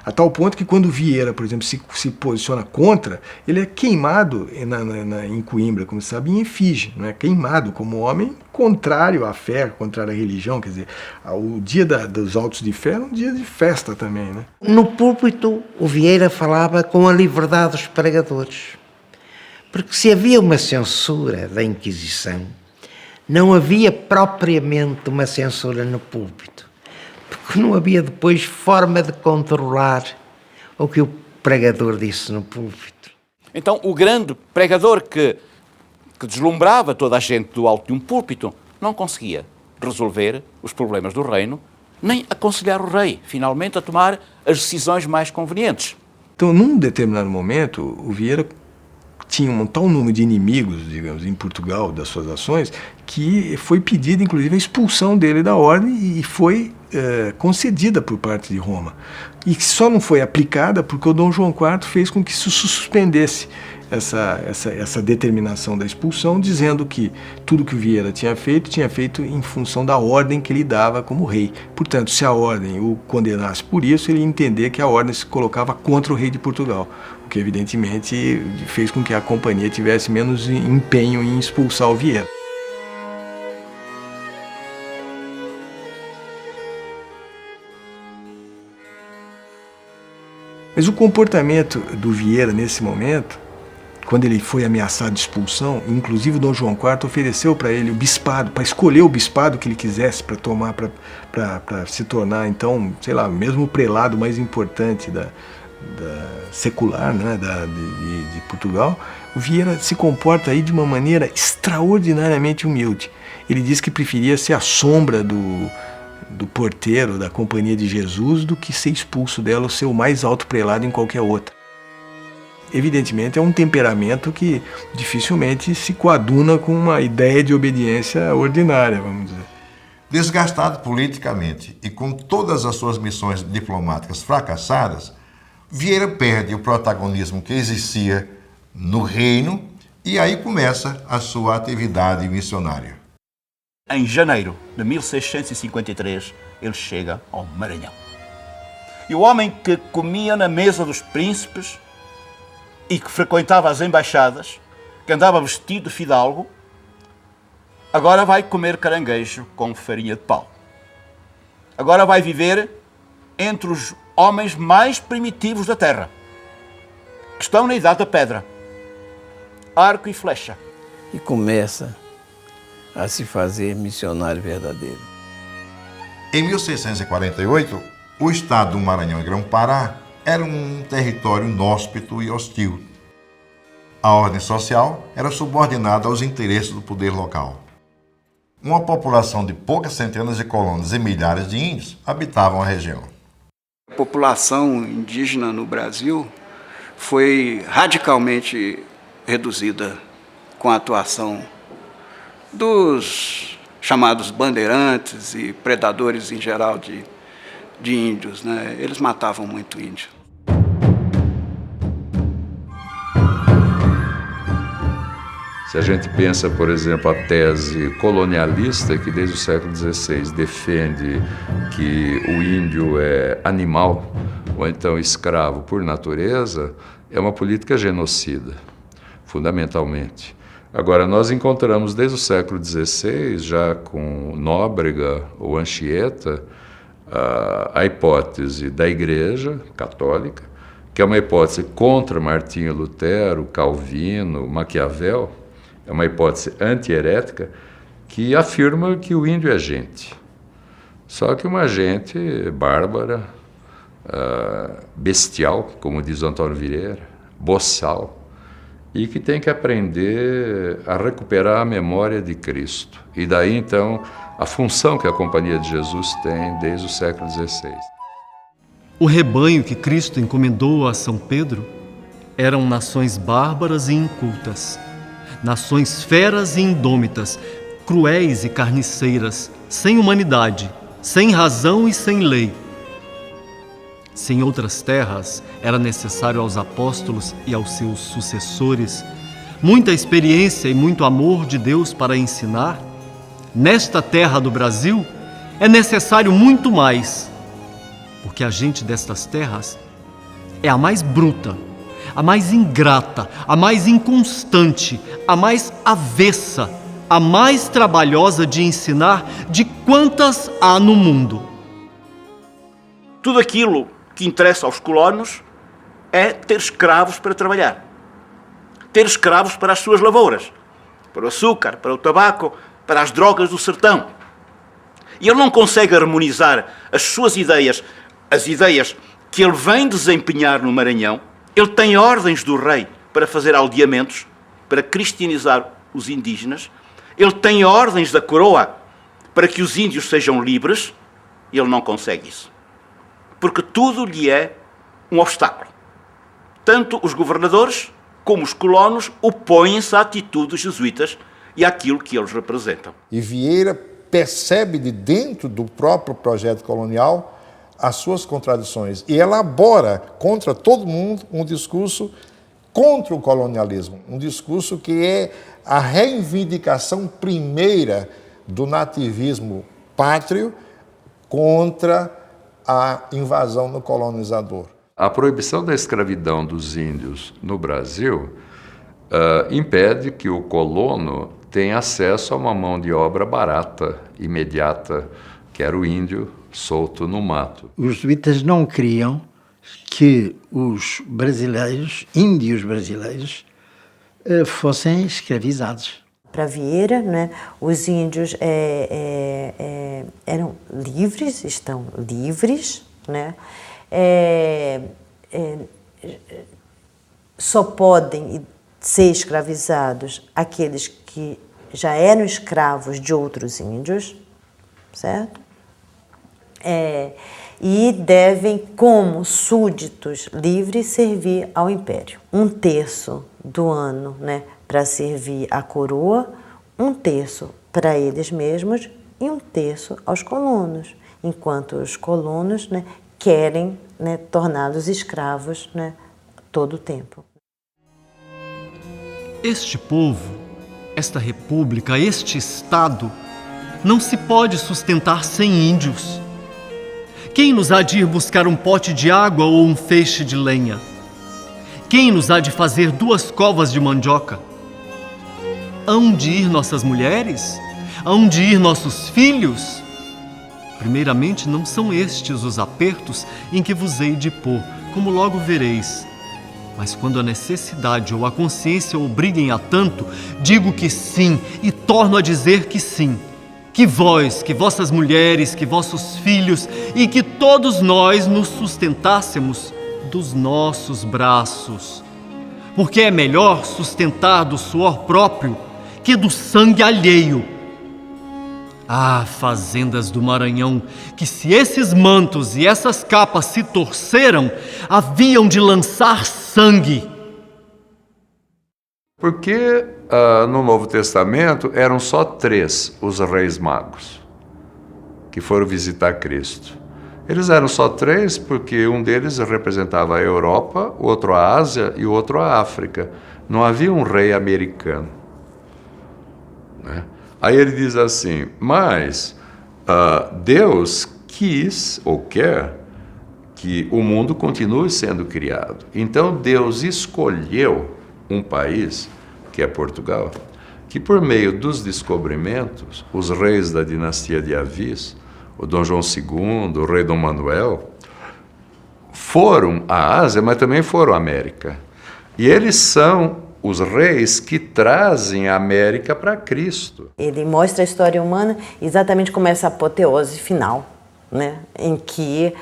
A tal ponto que quando Vieira, por exemplo, se posiciona contra, ele é queimado em Coimbra, como se sabe, em efígie. Não é? Queimado como homem contrário à fé, contrário à religião. Quer dizer, o dia dos autos de fé era um dia de festa também. Né? No púlpito, o Vieira falava com a liberdade dos pregadores. Porque se havia uma censura da Inquisição, não havia propriamente uma censura no púlpito, porque não havia depois forma de controlar o que o pregador disse no púlpito. Então, o grande pregador que deslumbrava toda a gente do alto de um púlpito não conseguia resolver os problemas do reino, nem aconselhar o rei, finalmente, a tomar as decisões mais convenientes. Então, num determinado momento, o Vieira tinha um tal número de inimigos, digamos, em Portugal, das suas ações, que foi pedida, inclusive, a expulsão dele da ordem e foi concedida por parte de Roma. E só não foi aplicada porque o Dom João IV fez com que se suspendesse essa determinação da expulsão, dizendo que tudo que o Vieira tinha feito em função da ordem que ele dava como rei. Portanto, se a ordem o condenasse por isso, ele ia entender que a ordem se colocava contra o rei de Portugal, o que evidentemente fez com que a companhia tivesse menos empenho em expulsar o Vieira. Mas o comportamento do Vieira nesse momento, quando ele foi ameaçado de expulsão, inclusive o Dom João IV ofereceu para ele o bispado, para escolher o bispado que ele quisesse para tomar, para se tornar então, sei lá, mesmo o prelado mais importante da secular, né, de Portugal. O Vieira se comporta aí de uma maneira extraordinariamente humilde. Ele diz que preferia ser a sombra do porteiro da Companhia de Jesus do que ser expulso dela ou ser o mais alto prelado em qualquer outra. Evidentemente é um temperamento que dificilmente se coaduna com uma ideia de obediência ordinária, vamos dizer. Desgastado politicamente e com todas as suas missões diplomáticas fracassadas, Vieira perde o protagonismo que existia no reino e aí começa a sua atividade missionária. Em janeiro de 1653, ele chega ao Maranhão. E o homem que comia na mesa dos príncipes e que frequentava as embaixadas, que andava vestido de fidalgo, agora vai comer caranguejo com farinha de pau. Agora vai viver entre os homens mais primitivos da terra. que estão na Idade da Pedra. Arco e flecha. E começa a se fazer missionário verdadeiro. Em 1648, o estado do Maranhão e Grão-Pará era um território inóspito e hostil. A ordem social era subordinada aos interesses do poder local. Uma população de poucas centenas de colonos e milhares de índios habitavam a região. A população indígena no Brasil foi radicalmente reduzida com a atuação dos chamados bandeirantes e predadores em geral de índios, né? Eles matavam muito índio. Se a gente pensa, por exemplo, a tese colonialista, que desde o século XVI defende que o índio é animal, ou então escravo por natureza, é uma política genocida, fundamentalmente. Agora, nós encontramos desde o século XVI, já com Nóbrega ou Anchieta, a hipótese da Igreja Católica, que é uma hipótese contra Martinho Lutero, Calvino, Maquiavel, é uma hipótese anti-herética, que afirma que o índio é gente. Só que uma gente bárbara, bestial, como diz o Antônio Vieira, boçal, e que tem que aprender a recuperar a memória de Cristo. E daí, então, a função que a Companhia de Jesus tem desde o século XVI. O rebanho que Cristo encomendou a São Pedro eram nações bárbaras e incultas, nações feras e indômitas, cruéis e carniceiras, sem humanidade, sem razão e sem lei. Se em outras terras era necessário aos apóstolos e aos seus sucessores muita experiência e muito amor de Deus para ensinar, nesta terra do Brasil é necessário muito mais, porque a gente destas terras é a mais bruta, a mais ingrata, a mais inconstante, a mais avessa, a mais trabalhosa de ensinar de quantas há no mundo. Tudo aquilo que interessa aos colonos é ter escravos para trabalhar. Ter escravos para as suas lavouras, para o açúcar, para o tabaco, para as drogas do sertão. E ele não consegue harmonizar as suas ideias, as ideias que ele vem desempenhar no Maranhão. Ele tem ordens do rei para fazer aldeamentos, para cristianizar os indígenas. Ele tem ordens da coroa para que os índios sejam livres. Ele não consegue isso. Porque tudo lhe é um obstáculo. Tanto os governadores como os colonos opõem-se à atitude dos jesuítas e àquilo que eles representam. E Vieira percebe de dentro do próprio projeto colonial as suas contradições e elabora contra todo mundo um discurso contra o colonialismo, um discurso que é a reivindicação primeira do nativismo pátrio contra a invasão do colonizador. A proibição da escravidão dos índios no Brasil impede que o colono tenha acesso a uma mão de obra barata, imediata, que era o índio solto no mato. Os jesuítas não queriam que os brasileiros, índios brasileiros, fossem escravizados. Para Vieira, né, os índios eram livres, estão livres, né, só podem ser escravizados aqueles que já eram escravos de outros índios, certo? E devem, como súditos livres, servir ao império. 1/3 do ano, né, para servir à coroa, 1/3 para eles mesmos e 1/3 aos colonos, enquanto os colonos, né, querem, né, torná-los escravos, né, todo o tempo. Este povo, esta república, este Estado, não se pode sustentar sem índios. Quem nos há de ir buscar um pote de água ou um feixe de lenha? Quem nos há de fazer 2 covas de mandioca? Hão de ir nossas mulheres? Hão de ir nossos filhos? Primeiramente, não são estes os apertos em que vos hei de pôr, como logo vereis. Mas quando a necessidade ou a consciência obriguem a tanto, digo que sim e torno a dizer que sim. Que vós, que vossas mulheres, que vossos filhos e que todos nós nos sustentássemos dos nossos braços. Porque é melhor sustentar do suor próprio que do sangue alheio. Ah, fazendas do Maranhão, que se esses mantos e essas capas se torceram, haviam de lançar sangue. Porque no Novo Testamento eram só 3 os reis magos que foram visitar Cristo. Eles eram só 3 porque um deles representava a Europa, o outro a Ásia e o outro a África. Não havia um rei americano, né? Aí ele diz assim, mas Deus quis ou quer que o mundo continue sendo criado. Então Deus escolheu um país, que é Portugal, que por meio dos descobrimentos, os reis da dinastia de Avis, o Dom João II, o rei Dom Manuel, foram à Ásia, mas também foram à América. E eles são os reis que trazem a América para Cristo. Ele mostra a história humana exatamente como essa apoteose final, né? Em que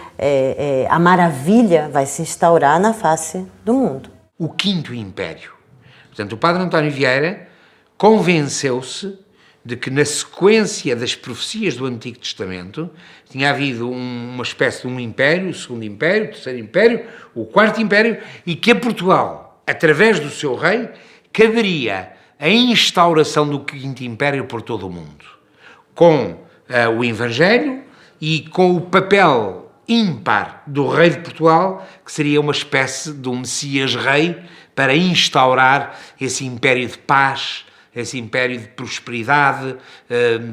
a maravilha vai se instaurar na face do mundo. O Quinto Império. Portanto, o padre António Vieira convenceu-se de que na sequência das profecias do Antigo Testamento tinha havido uma espécie de um império, o Segundo Império, o Terceiro Império, o Quarto Império, e que a Portugal, através do seu rei, caberia a instauração do Quinto Império por todo o mundo, com o Evangelho e com o papel ímpar do rei de Portugal, que seria uma espécie de um Messias-rei para instaurar esse império de paz, esse império de prosperidade,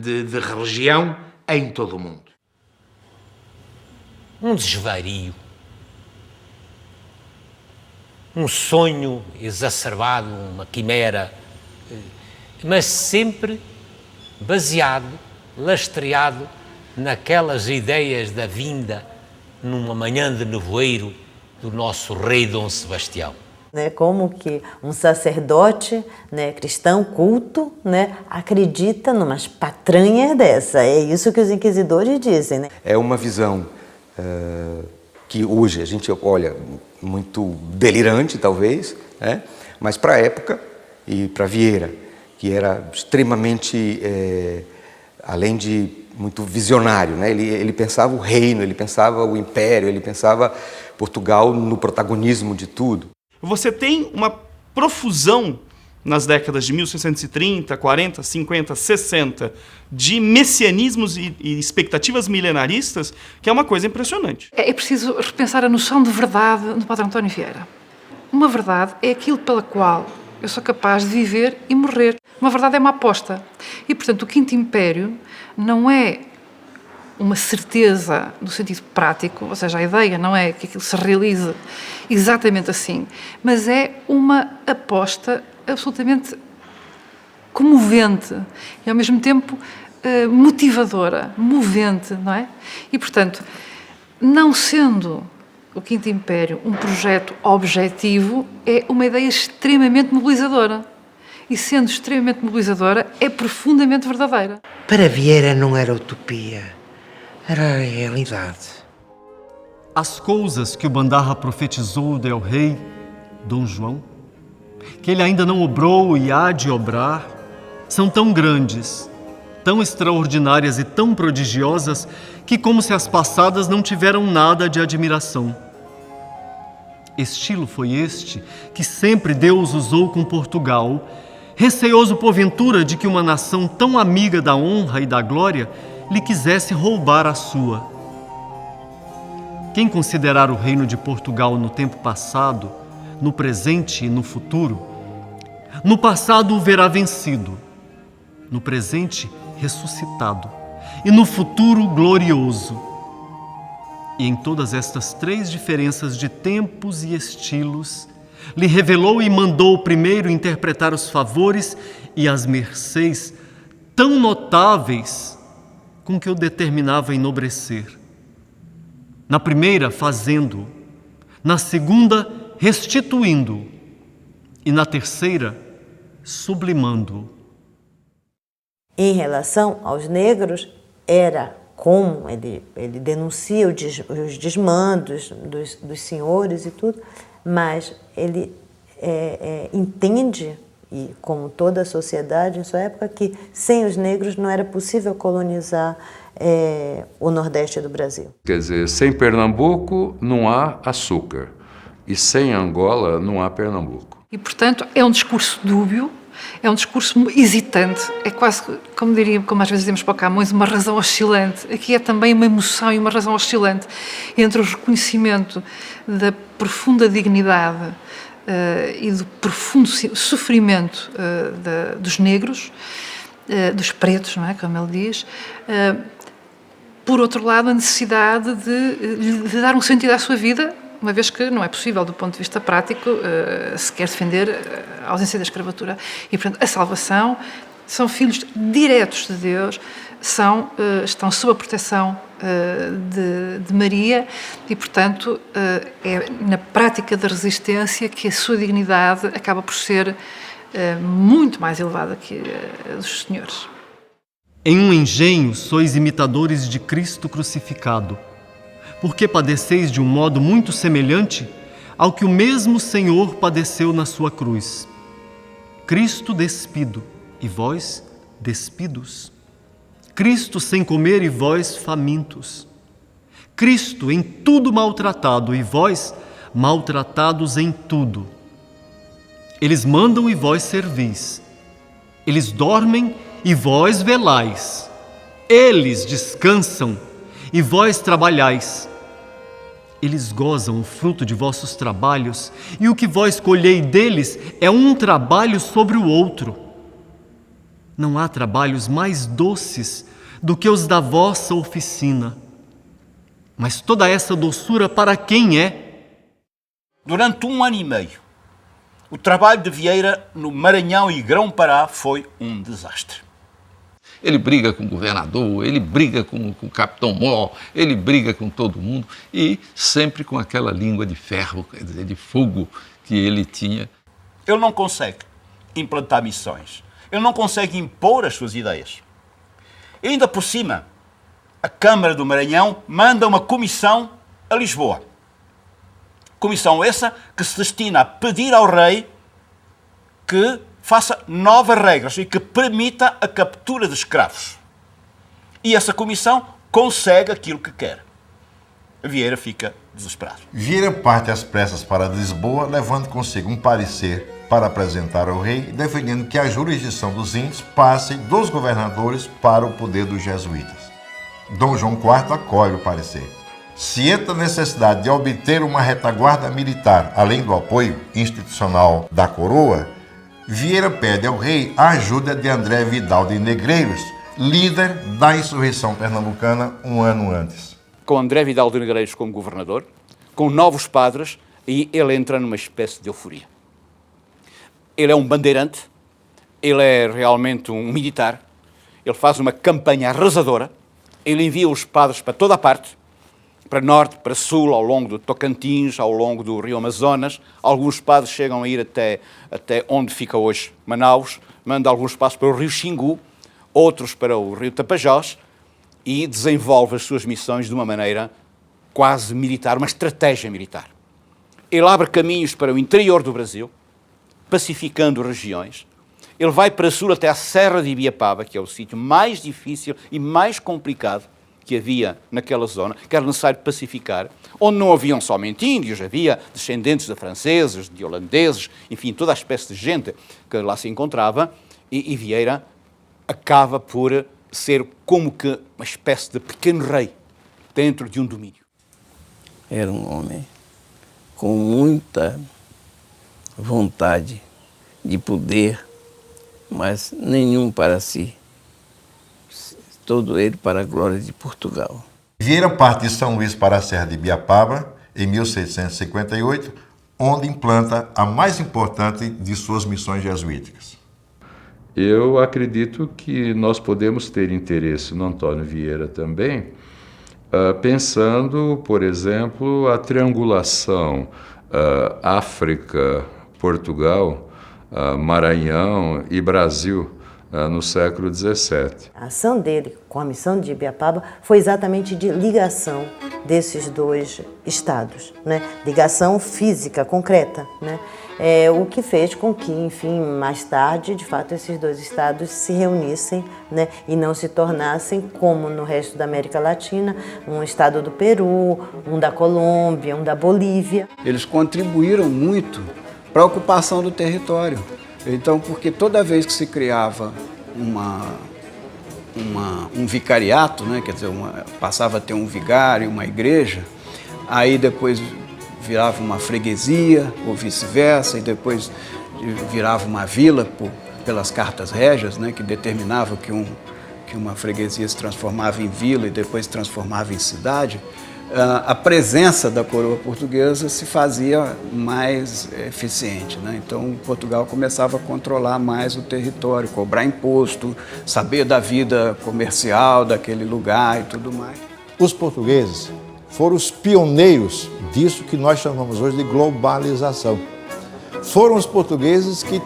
de religião em todo o mundo. Um desvario, um sonho exacerbado, uma quimera, mas sempre baseado, lastreado naquelas ideias da vinda, numa manhã de nevoeiro, do nosso rei Dom Sebastião. Como que um sacerdote, né, cristão, culto, né, acredita numas patranhas dessa. É isso que os inquisidores dizem, né? É uma visão que hoje a gente olha muito delirante, talvez, né? Mas para a época e para Vieira, que era extremamente, além de muito visionário, né? Ele pensava o reino, ele pensava o império, ele pensava Portugal no protagonismo de tudo. Você tem uma profusão nas décadas de 1630, 40, 50, 60 de messianismos e expectativas milenaristas, que é uma coisa impressionante. É preciso repensar a noção de verdade no Padre António Vieira. Uma verdade é aquilo pela qual eu sou capaz de viver e morrer. Uma verdade é uma aposta. E, portanto, o Quinto Império não é uma certeza no sentido prático, ou seja, a ideia não é que aquilo se realize exatamente assim, mas é uma aposta absolutamente comovente e, ao mesmo tempo, motivadora, movente, não é? E, portanto, não sendo o Quinto Império um projeto objetivo, é uma ideia extremamente mobilizadora. E, sendo extremamente mobilizadora, é profundamente verdadeira. Para Vieira não era utopia. Era a realidade. As coisas que o Bandarra profetizou del rei Dom João, que ele ainda não obrou e há de obrar, são tão grandes, tão extraordinárias e tão prodigiosas que, como se as passadas não tiveram nada de admiração. Estilo foi este que sempre Deus usou com Portugal, receoso porventura de que uma nação tão amiga da honra e da glória lhe quisesse roubar a sua. Quem considerar o reino de Portugal no tempo passado, no presente e no futuro, no passado o verá vencido, no presente ressuscitado e no futuro glorioso. E em todas estas 3 diferenças de tempos e estilos, lhe revelou e mandou primeiro interpretar os favores e as mercês tão notáveis com que o determinava a enobrecer. Na primeira, fazendo, na segunda, restituindo-o, e na terceira, sublimando-o. Em relação aos negros, era como ele denuncia os desmandos dos senhores e tudo, mas ele entende, e como toda a sociedade em sua época, que sem os negros não era possível colonizar o Nordeste do Brasil. Quer dizer, sem Pernambuco não há açúcar, e sem Angola não há Pernambuco. E, portanto, é um discurso dúbio, é um discurso hesitante, é quase, como às vezes dizemos para o Camões, uma razão oscilante. Aqui é também uma emoção e uma razão oscilante entre o reconhecimento da profunda dignidade e do profundo sofrimento dos negros, dos pretos, não é, como ele diz, por outro lado, a necessidade de dar um sentido à sua vida, uma vez que não é possível, do ponto de vista prático, sequer defender a ausência da escravatura. E, portanto, a salvação são filhos diretos de Deus, estão sob a proteção de Maria e, portanto, é na prática da resistência que a sua dignidade acaba por ser muito mais elevada que a dos senhores. Em um engenho sois imitadores de Cristo crucificado, porque padeceis de um modo muito semelhante ao que o mesmo Senhor padeceu na sua cruz. Cristo despido, e vós despidos. Cristo sem comer, e vós famintos. Cristo em tudo maltratado, e vós maltratados em tudo. Eles mandam, e vós servis. Eles dormem, e vós velais. Eles descansam, e vós trabalhais. Eles gozam o fruto de vossos trabalhos, e o que vós colhei deles é um trabalho sobre o outro. Não há trabalhos mais doces do que os da vossa oficina. Mas toda essa doçura para quem é? Durante 1 ano e meio, o trabalho de Vieira no Maranhão e Grão-Pará foi um desastre. Ele briga com o governador, ele briga com o capitão Mó, ele briga com todo mundo e sempre com aquela língua de ferro, quer dizer, de fogo que ele tinha. Ele não consegue implantar missões, ele não consegue impor as suas ideias. E ainda por cima, a Câmara do Maranhão manda uma comissão a Lisboa. Comissão essa que se destina a pedir ao rei que faça novas regras e que permita a captura de escravos. E essa comissão consegue aquilo que quer. Vieira fica desesperado. Vieira parte às pressas para Lisboa, levando consigo um parecer para apresentar ao rei, defendendo que a jurisdição dos índios passe dos governadores para o poder dos jesuítas. Dom João IV acolhe o parecer. Ciente da necessidade de obter uma retaguarda militar, além do apoio institucional da coroa, Vieira pede ao rei a ajuda de André Vidal de Negreiros, líder da insurreição pernambucana 1 ano antes. Com André Vidal de Negreiros como governador, com novos padres, e ele entra numa espécie de euforia. Ele é um bandeirante, ele é realmente um militar, ele faz uma campanha arrasadora, ele envia os padres para toda a parte, para norte, para sul, ao longo do Tocantins, ao longo do Rio Amazonas. Alguns padres chegam a ir até onde fica hoje Manaus, manda alguns padres para o Rio Xingu, outros para o Rio Tapajós, e desenvolve as suas missões de uma maneira quase militar, uma estratégia militar. Ele abre caminhos para o interior do Brasil, pacificando regiões. Ele vai para sul até a Serra de Ibiapaba, que é o sítio mais difícil e mais complicado que havia naquela zona, que era necessário pacificar, onde não haviam somente índios, havia descendentes de franceses, de holandeses, enfim, toda a espécie de gente que lá se encontrava, e Vieira acaba por ser como que uma espécie de pequeno rei dentro de um domínio. Era um homem com muita vontade de poder, mas nenhum para si. Todo ele para a glória de Portugal. Vieira parte de São Luís para a Serra de Ibiapaba, em 1658, onde implanta a mais importante de suas missões jesuíticas. Eu acredito que nós podemos ter interesse no Antônio Vieira também, pensando, por exemplo, a triangulação África, Portugal, Maranhão e Brasil no século XVII. A ação dele com a missão de Ibiapaba foi exatamente de ligação desses dois estados, né? Ligação física, concreta, né? O que fez com que, enfim, mais tarde, de fato, esses dois estados se reunissem, né? E não se tornassem, como no resto da América Latina, um estado do Peru, um da Colômbia, um da Bolívia. Eles contribuíram muito para a ocupação do território. Então, porque toda vez que se criava um vicariato, né? Quer dizer, passava a ter um vigário, uma igreja, aí depois virava uma freguesia, ou vice-versa, e depois virava uma vila pelas cartas régias, né, que determinavam que uma freguesia se transformava em vila e depois se transformava em cidade. A presença da coroa portuguesa se fazia mais eficiente, né? Então, Portugal começava a controlar mais o território, cobrar imposto, saber da vida comercial daquele lugar e tudo mais. Os portugueses foram os pioneiros disso que nós chamamos hoje de globalização. Foram os portugueses que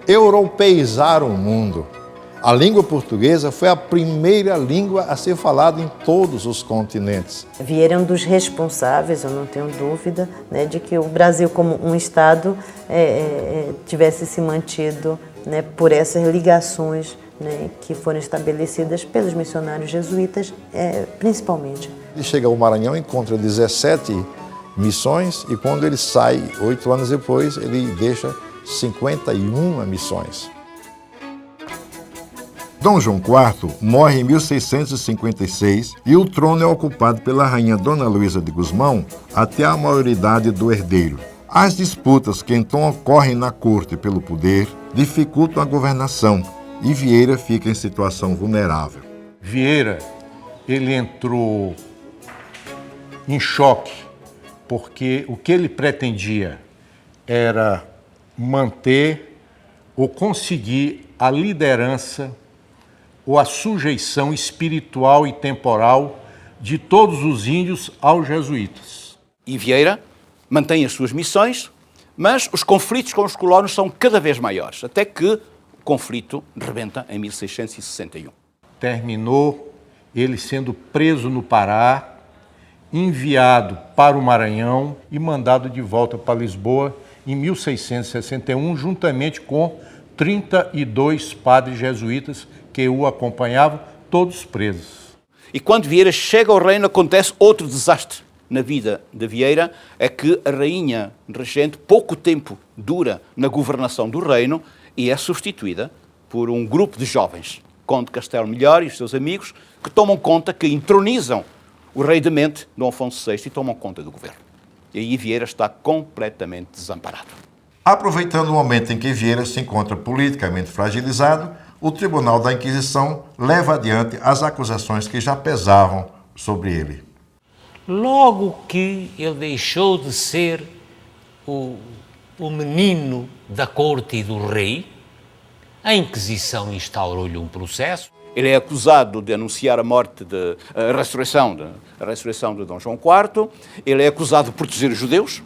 europeizaram o mundo. A língua portuguesa foi a primeira língua a ser falada em todos os continentes. Vieira é um dos responsáveis, eu não tenho dúvida, né, de que o Brasil, como um Estado, tivesse se mantido, né, por essas ligações, né, que foram estabelecidas pelos missionários jesuítas, principalmente. Ele chega ao Maranhão, encontra 17 missões e quando ele sai, 8 anos depois, ele deixa 51 missões. Dom João IV morre em 1656 e o trono é ocupado pela rainha Dona Luísa de Gusmão até a maioridade do herdeiro. As disputas que então ocorrem na corte pelo poder dificultam a governação e Vieira fica em situação vulnerável. Vieira, ele entrou em choque porque o que ele pretendia era manter ou conseguir a liderança ou a sujeição espiritual e temporal de todos os índios aos jesuítas. E Vieira mantém as suas missões, mas os conflitos com os colonos são cada vez maiores, até que o conflito rebenta em 1661. Terminou ele sendo preso no Pará, enviado para o Maranhão e mandado de volta para Lisboa em 1661, juntamente com 32 padres jesuítas que o acompanhavam, todos presos. E quando Vieira chega ao reino, acontece outro desastre na vida de Vieira, é que a rainha regente pouco tempo dura na governação do reino e é substituída por um grupo de jovens, Conde Castelo Melhor e os seus amigos, que tomam conta, que entronizam o rei demente, Dom Afonso VI, e tomam conta do governo. E aí Vieira está completamente desamparado. Aproveitando o momento em que Vieira se encontra politicamente fragilizado, o Tribunal da Inquisição leva adiante as acusações que já pesavam sobre ele. Logo que ele deixou de ser o menino da corte e do rei, a Inquisição instaurou-lhe um processo. Ele é acusado de anunciar a ressurreição de Dom João IV, ele é acusado de proteger os judeus,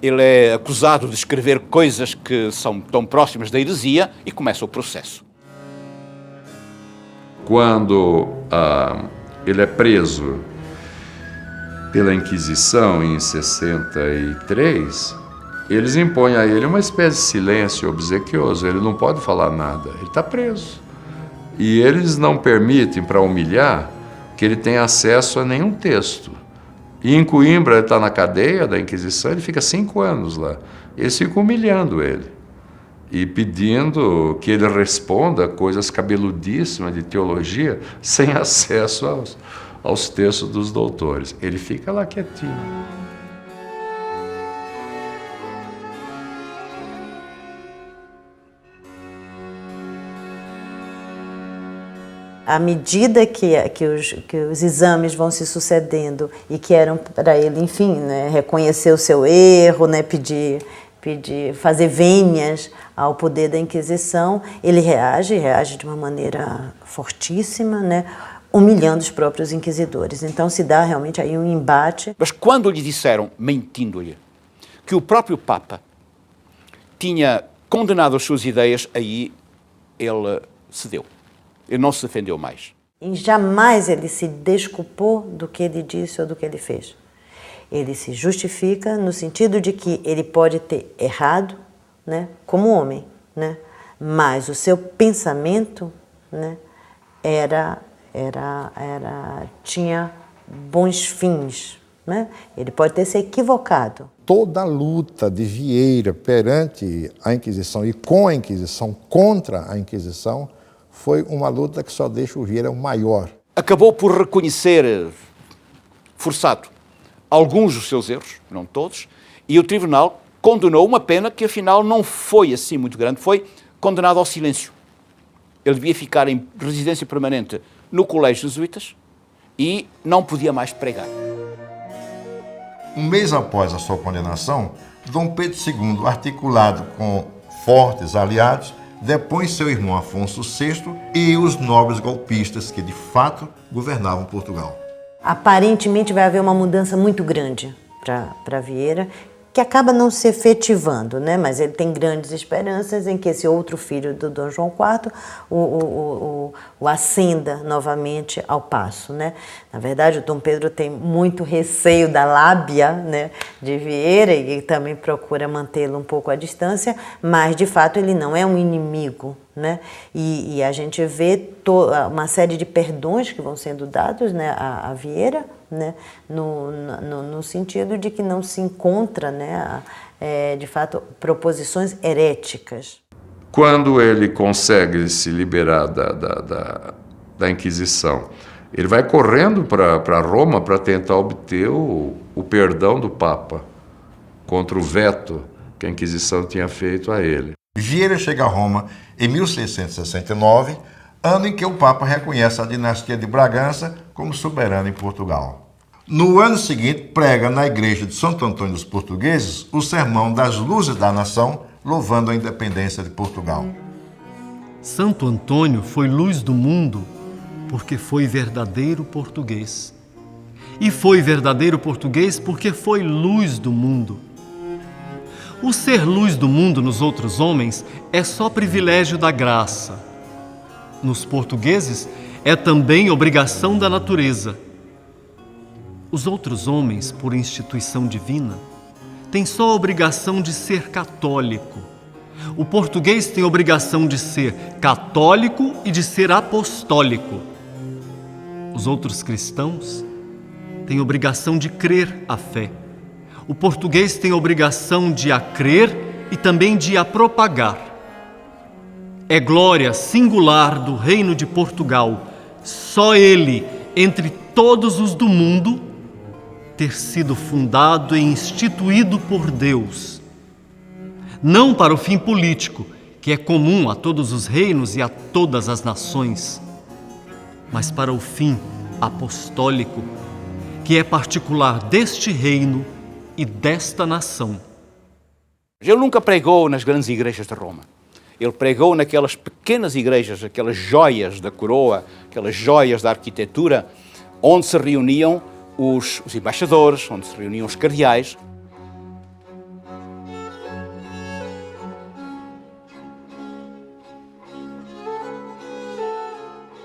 ele é acusado de escrever coisas que são tão próximas da heresia e começa o processo. Quando ele é preso pela Inquisição em 63, eles impõem a ele uma espécie de silêncio obsequioso, ele não pode falar nada, ele está preso. E eles não permitem, para humilhar, que ele tenha acesso a nenhum texto. E em Coimbra, ele está na cadeia da Inquisição, ele fica 5 anos lá. Eles ficam humilhando ele e pedindo que ele responda coisas cabeludíssimas de teologia sem acesso aos textos dos doutores. Ele fica lá quietinho. À medida que os exames vão se sucedendo e que eram para ele, enfim, né, reconhecer o seu erro, né, pedir, fazer vênias ao poder da Inquisição, ele reage de uma maneira fortíssima, né, humilhando os próprios inquisidores. Então se dá realmente aí um embate. Mas quando lhe disseram, mentindo-lhe, que o próprio Papa tinha condenado as suas ideias, aí ele cedeu. Ele não se defendeu mais. E jamais ele se desculpou do que ele disse ou do que ele fez. Ele se justifica no sentido de que ele pode ter errado, né, como homem, né, mas o seu pensamento, né, tinha bons fins, né? Ele pode ter se equivocado. Toda a luta de Vieira perante a Inquisição e com a Inquisição, contra a Inquisição, foi uma luta que só deixa o Vieira maior. Acabou por reconhecer, forçado, alguns dos seus erros, não todos, e o tribunal condenou uma pena que afinal não foi assim muito grande, foi condenado ao silêncio. Ele devia ficar em residência permanente no Colégio Jesuítas e não podia mais pregar. Um mês após a sua condenação, Dom Pedro II, articulado com fortes aliados, depõe seu irmão Afonso VI e os nobres golpistas que, de fato, governavam Portugal. Aparentemente vai haver uma mudança muito grande para Vieira, que acaba não se efetivando, né? Mas ele tem grandes esperanças em que esse outro filho do Dom João IV o ascenda novamente ao passo, né? Na verdade, o Dom Pedro tem muito receio da lábia, né, de Vieira e também procura mantê-lo um pouco à distância, mas de fato ele não é um inimigo, né? E a gente vê uma série de perdões que vão sendo dados, né, a Vieira, né, no sentido de que não se encontra, né, de fato, proposições heréticas. Quando ele consegue se liberar da Inquisição, ele vai correndo para Roma para tentar obter o perdão do Papa contra o veto que a Inquisição tinha feito a ele. Vieira chega a Roma em 1669, ano em que o Papa reconhece a dinastia de Bragança como soberana em Portugal. No ano seguinte, prega na igreja de Santo Antônio dos Portugueses o sermão das luzes da nação, louvando a independência de Portugal. Santo Antônio foi luz do mundo porque foi verdadeiro português. E foi verdadeiro português porque foi luz do mundo. O ser luz do mundo nos outros homens é só privilégio da graça. Nos portugueses, é também obrigação da natureza. Os outros homens, por instituição divina, têm só a obrigação de ser católico. O português tem a obrigação de ser católico e de ser apostólico. Os outros cristãos têm a obrigação de crer a fé. O português tem a obrigação de a crer e também de a propagar. É glória singular do Reino de Portugal, só ele, entre todos os do mundo, ter sido fundado e instituído por Deus. Não para o fim político, que é comum a todos os reinos e a todas as nações, mas para o fim apostólico, que é particular deste reino e desta nação. Ele nunca pregou nas grandes igrejas de Roma. Ele pregou naquelas pequenas igrejas, aquelas joias da coroa, aquelas joias da arquitetura, onde se reuniam os embaixadores, onde se reuniam os cardeais.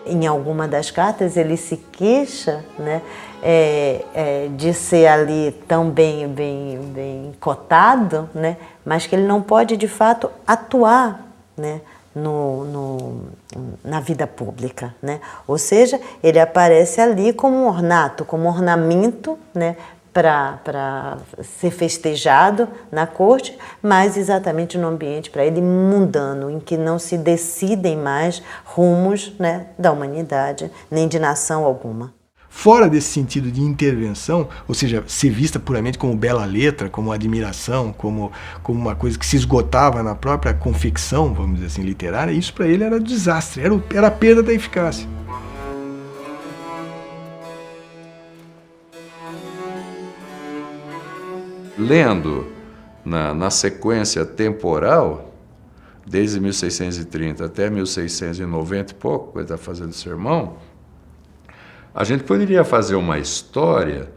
Em alguma das cartas ele se queixa, né, de ser ali tão bem cotado, né, mas que ele não pode de fato atuar, né, na vida pública, né? Ou seja, ele aparece ali como um ornato, como ornamento, né, para ser festejado na corte, mas exatamente no ambiente para ele mundano, em que não se decidem mais rumos, né, da humanidade, nem de nação alguma. Fora desse sentido de intervenção, ou seja, ser vista puramente como bela letra, como admiração, como uma coisa que se esgotava na própria confecção, vamos dizer assim, literária, isso para ele era desastre, era a perda da eficácia. Lendo na sequência temporal, desde 1630 até 1690 e pouco, quando está fazendo sermão, a gente poderia fazer uma história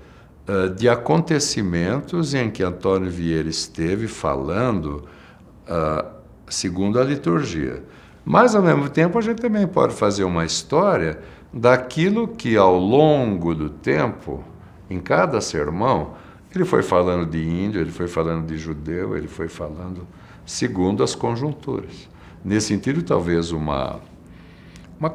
de acontecimentos em que Antônio Vieira esteve falando segundo a liturgia. Mas, ao mesmo tempo, a gente também pode fazer uma história daquilo que, ao longo do tempo, em cada sermão, ele foi falando de índio, ele foi falando de judeu, ele foi falando segundo as conjunturas. Nesse sentido, talvez uma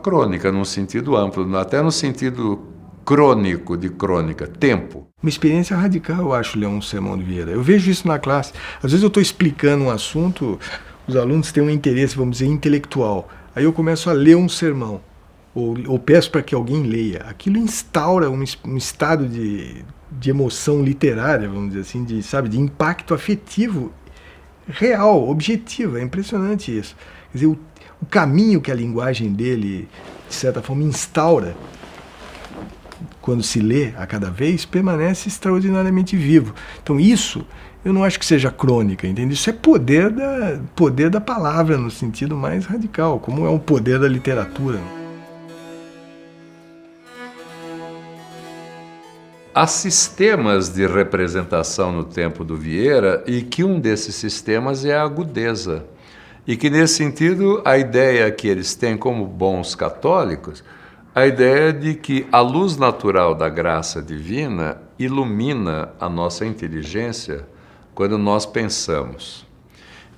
crônica, num sentido amplo, até no sentido crônico de crônica, tempo. Uma experiência radical, eu acho, ler um sermão de Vieira. Eu vejo isso na classe. Às vezes eu estou explicando um assunto, os alunos têm um interesse, vamos dizer, intelectual. Aí eu começo a ler um sermão, ou peço para que alguém leia. Aquilo instaura um estado de emoção literária, vamos dizer assim, de impacto afetivo real, objetivo. É impressionante isso. Quer dizer, o caminho que a linguagem dele, de certa forma, instaura, quando se lê a cada vez, permanece extraordinariamente vivo. Então isso, eu não acho que seja crônica, entende? Isso é poder da palavra, no sentido mais radical, como é o poder da literatura. Há sistemas de representação no tempo do Vieira e que um desses sistemas é a agudeza. E que, nesse sentido, a ideia que eles têm como bons católicos, a ideia de que a luz natural da graça divina ilumina a nossa inteligência quando nós pensamos.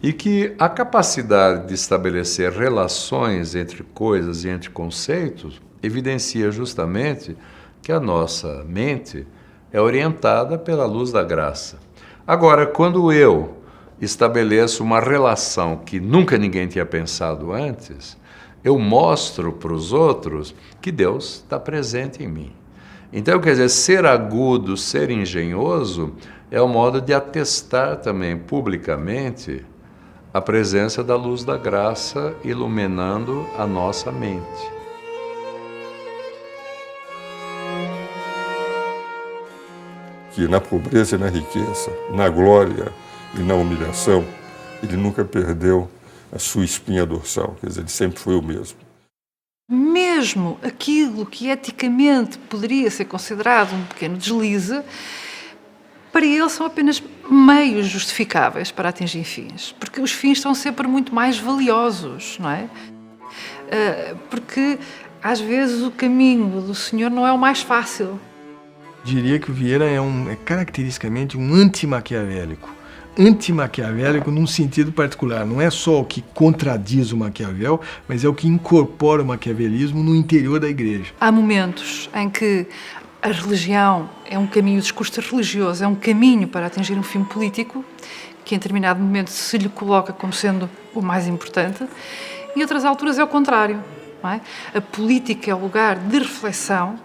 E que a capacidade de estabelecer relações entre coisas e entre conceitos evidencia justamente que a nossa mente é orientada pela luz da graça. Agora, quando eu estabeleço uma relação que nunca ninguém tinha pensado antes, eu mostro para os outros que Deus está presente em mim. Então, quer dizer, ser agudo, ser engenhoso, é um modo de atestar também publicamente a presença da luz da graça iluminando a nossa mente. Que na pobreza e na riqueza, na glória e na humilhação, ele nunca perdeu a sua espinha dorsal, quer dizer, ele sempre foi o mesmo. Mesmo aquilo que eticamente poderia ser considerado um pequeno deslize, para ele são apenas meios justificáveis para atingir fins, porque os fins são sempre muito mais valiosos, não é? Porque às vezes o caminho do Senhor não é o mais fácil. Diria que o Vieira é caracteristicamente um anti-maquiavélico. Anti-maquiavélico num sentido particular. Não é só o que contradiz o Maquiavel, mas é o que incorpora o maquiavelismo no interior da igreja. Há momentos em que a religião é um caminho, o discurso religioso é um caminho para atingir um fim político, que em determinado momento se lhe coloca como sendo o mais importante, e em outras alturas é o contrário. Não é? A política é o lugar de reflexão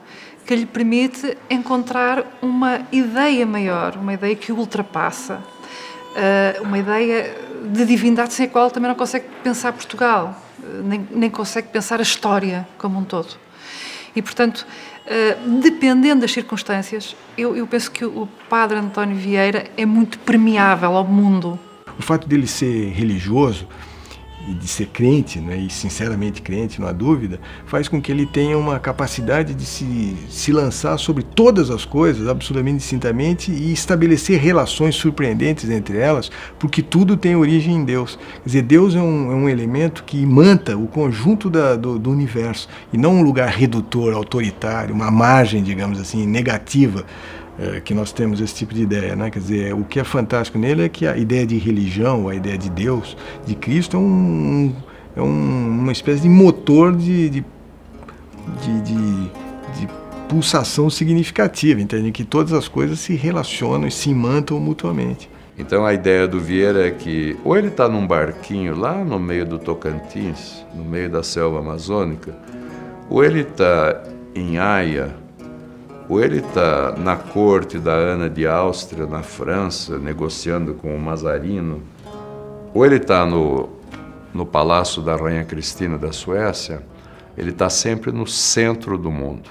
que lhe permite encontrar uma ideia maior, uma ideia que o ultrapassa, uma ideia de divindade sem a qual também não consegue pensar Portugal, nem consegue pensar a história como um todo. E, portanto, dependendo das circunstâncias, eu penso que o padre António Vieira é muito permeável ao mundo. O fato dele ser religioso e de ser crente, né, e sinceramente crente, não há dúvida, faz com que ele tenha uma capacidade de se lançar sobre todas as coisas, absolutamente distintamente, e estabelecer relações surpreendentes entre elas, porque tudo tem origem em Deus. Quer dizer, Deus é um elemento que imanta o conjunto do universo, e não um lugar redutor, autoritário, uma margem, digamos assim, negativa, que nós temos esse tipo de ideia, né? Quer dizer, o que é fantástico nele é que a ideia de religião, a ideia de Deus, de Cristo, é uma espécie de motor de pulsação significativa, entende? Que todas as coisas se relacionam e se imantam mutuamente. Então a ideia do Vieira é que ou ele está num barquinho lá no meio do Tocantins, no meio da selva amazônica, ou ele está em Haia, ou ele está na corte da Ana de Áustria, na França, negociando com o Mazarino, ou ele está no palácio da Rainha Cristina da Suécia, ele está sempre no centro do mundo.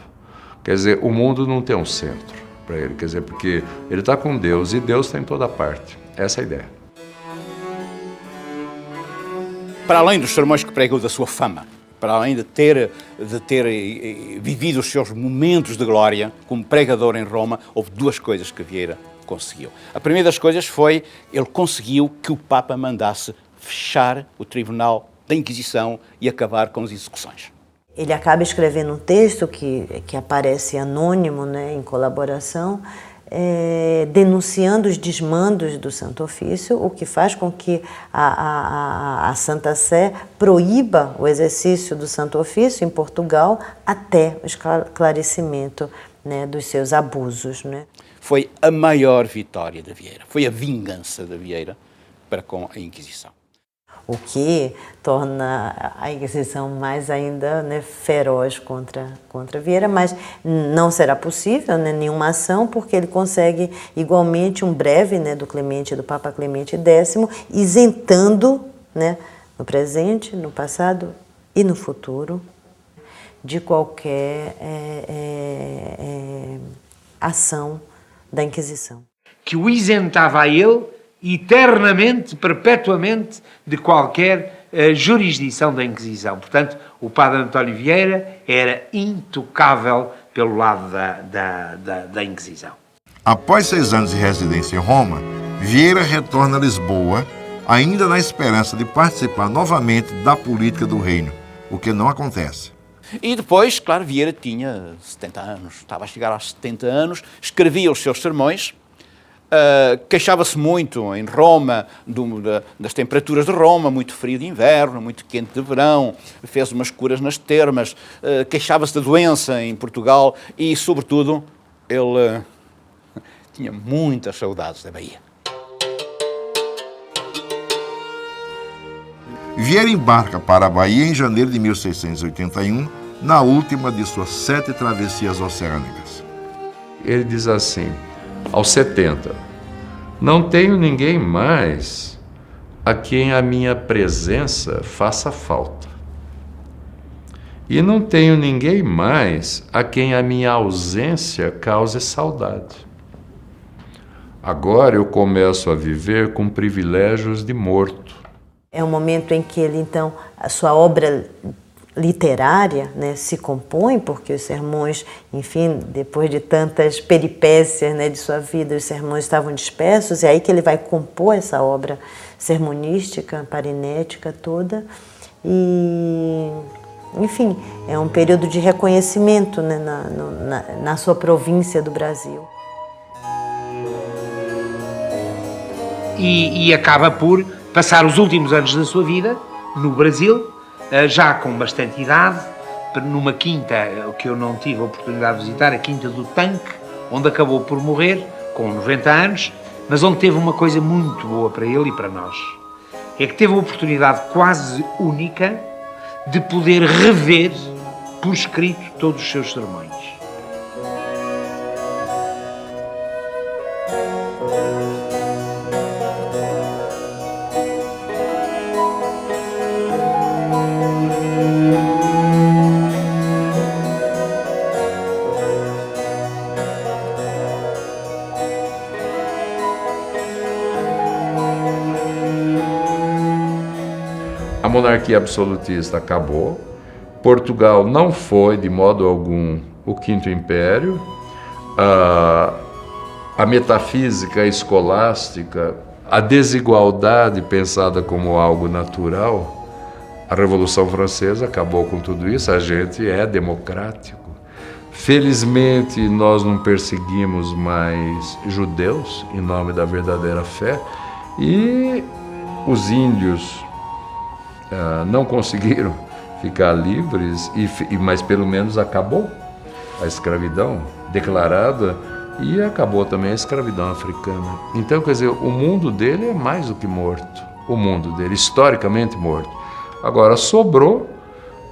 Quer dizer, o mundo não tem um centro para ele, quer dizer, porque ele está com Deus e Deus está em toda parte. Essa é a ideia. Para além dos sermões que pregou da sua fama para além de ter vivido os seus momentos de glória como pregador em Roma, houve duas coisas que Vieira conseguiu. A primeira das coisas foi, ele conseguiu que o Papa mandasse fechar o Tribunal da Inquisição e acabar com as execuções. Ele acaba escrevendo um texto que aparece anônimo, né, em colaboração, denunciando os desmandos do Santo Ofício, o que faz com que a Santa Sé proíba o exercício do Santo Ofício em Portugal até o esclarecimento, né, dos seus abusos, né? Foi a maior vitória de Vieira, foi a vingança de Vieira para com a Inquisição. O que torna a Inquisição mais ainda, né, feroz contra Vieira, mas não será possível, né, nenhuma ação, porque ele consegue igualmente um breve, né, do Papa Clemente X, isentando, né, no presente, no passado e no futuro, de qualquer ação da Inquisição. Que o isentava a ele eternamente, perpetuamente, de qualquer jurisdição da Inquisição. Portanto, o padre António Vieira era intocável pelo lado da Inquisição. Após 6 anos de residência em Roma, Vieira retorna a Lisboa, ainda na esperança de participar novamente da política do reino, o que não acontece. E depois, claro, Vieira tinha 70 anos, estava a chegar aos 70 anos, escrevia os seus sermões, queixava-se muito em Roma das temperaturas de Roma, muito frio de inverno, muito quente de verão, fez umas curas nas termas, queixava-se da doença em Portugal e, sobretudo, ele tinha muitas saudades da Bahia. Vieira embarca para a Bahia em janeiro de 1681, na última de suas 7 travessias oceânicas. Ele diz assim, aos 70, não tenho ninguém mais a quem a minha presença faça falta. E não tenho ninguém mais a quem a minha ausência cause saudade. Agora eu começo a viver com privilégios de morto. É um momento em que ele, então, a sua obra literária, né, se compõe, porque os sermões, enfim, depois de tantas peripécias, né, de sua vida, os sermões estavam dispersos, e é aí que ele vai compor essa obra sermonística, parinética toda, e, enfim, é um período de reconhecimento, né, na sua província do Brasil. E acaba por passar os últimos anos da sua vida no Brasil, já com bastante idade, numa quinta que eu não tive a oportunidade de visitar, a Quinta do Tanque, onde acabou por morrer com 90 anos, mas onde teve uma coisa muito boa para ele e para nós. É que teve a oportunidade quase única de poder rever por escrito todos os seus sermões. A monarquia absolutista acabou, Portugal não foi, de modo algum, o Quinto Império, a metafísica escolástica, a desigualdade pensada como algo natural, a Revolução Francesa acabou com tudo isso, a gente é democrático. Felizmente, nós não perseguimos mais judeus em nome da verdadeira fé e os índios não conseguiram ficar livres, mas pelo menos acabou a escravidão declarada e acabou também a escravidão africana. Então, quer dizer, o mundo dele é mais do que morto, o mundo dele, historicamente morto. Agora, sobrou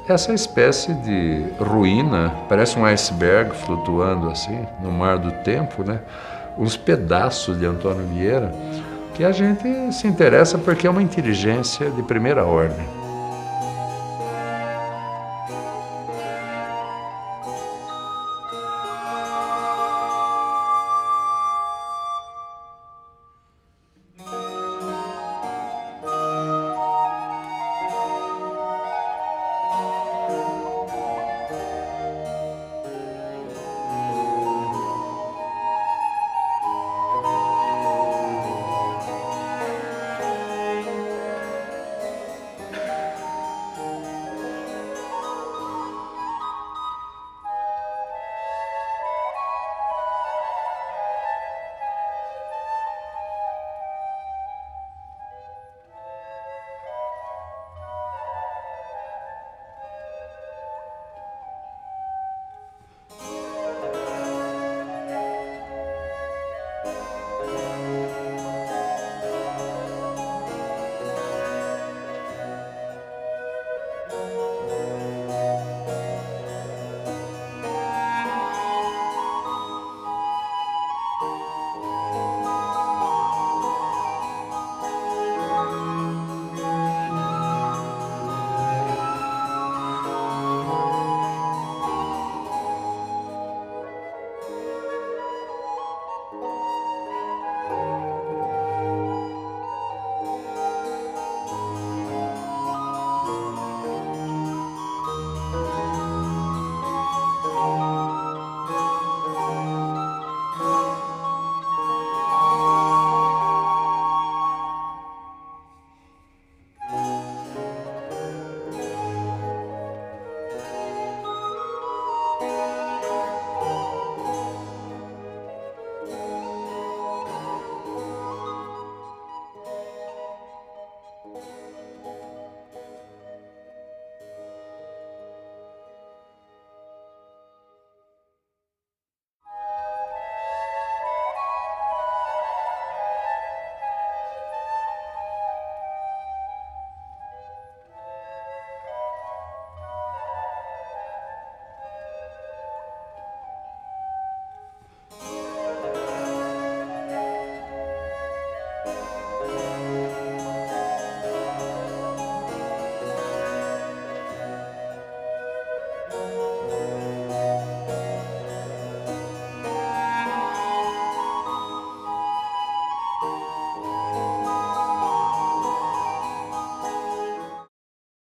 essa espécie de ruína, parece um iceberg flutuando assim, no mar do tempo, né? Uns pedaços de Antônio Vieira, que a gente se interessa porque é uma inteligência de primeira ordem.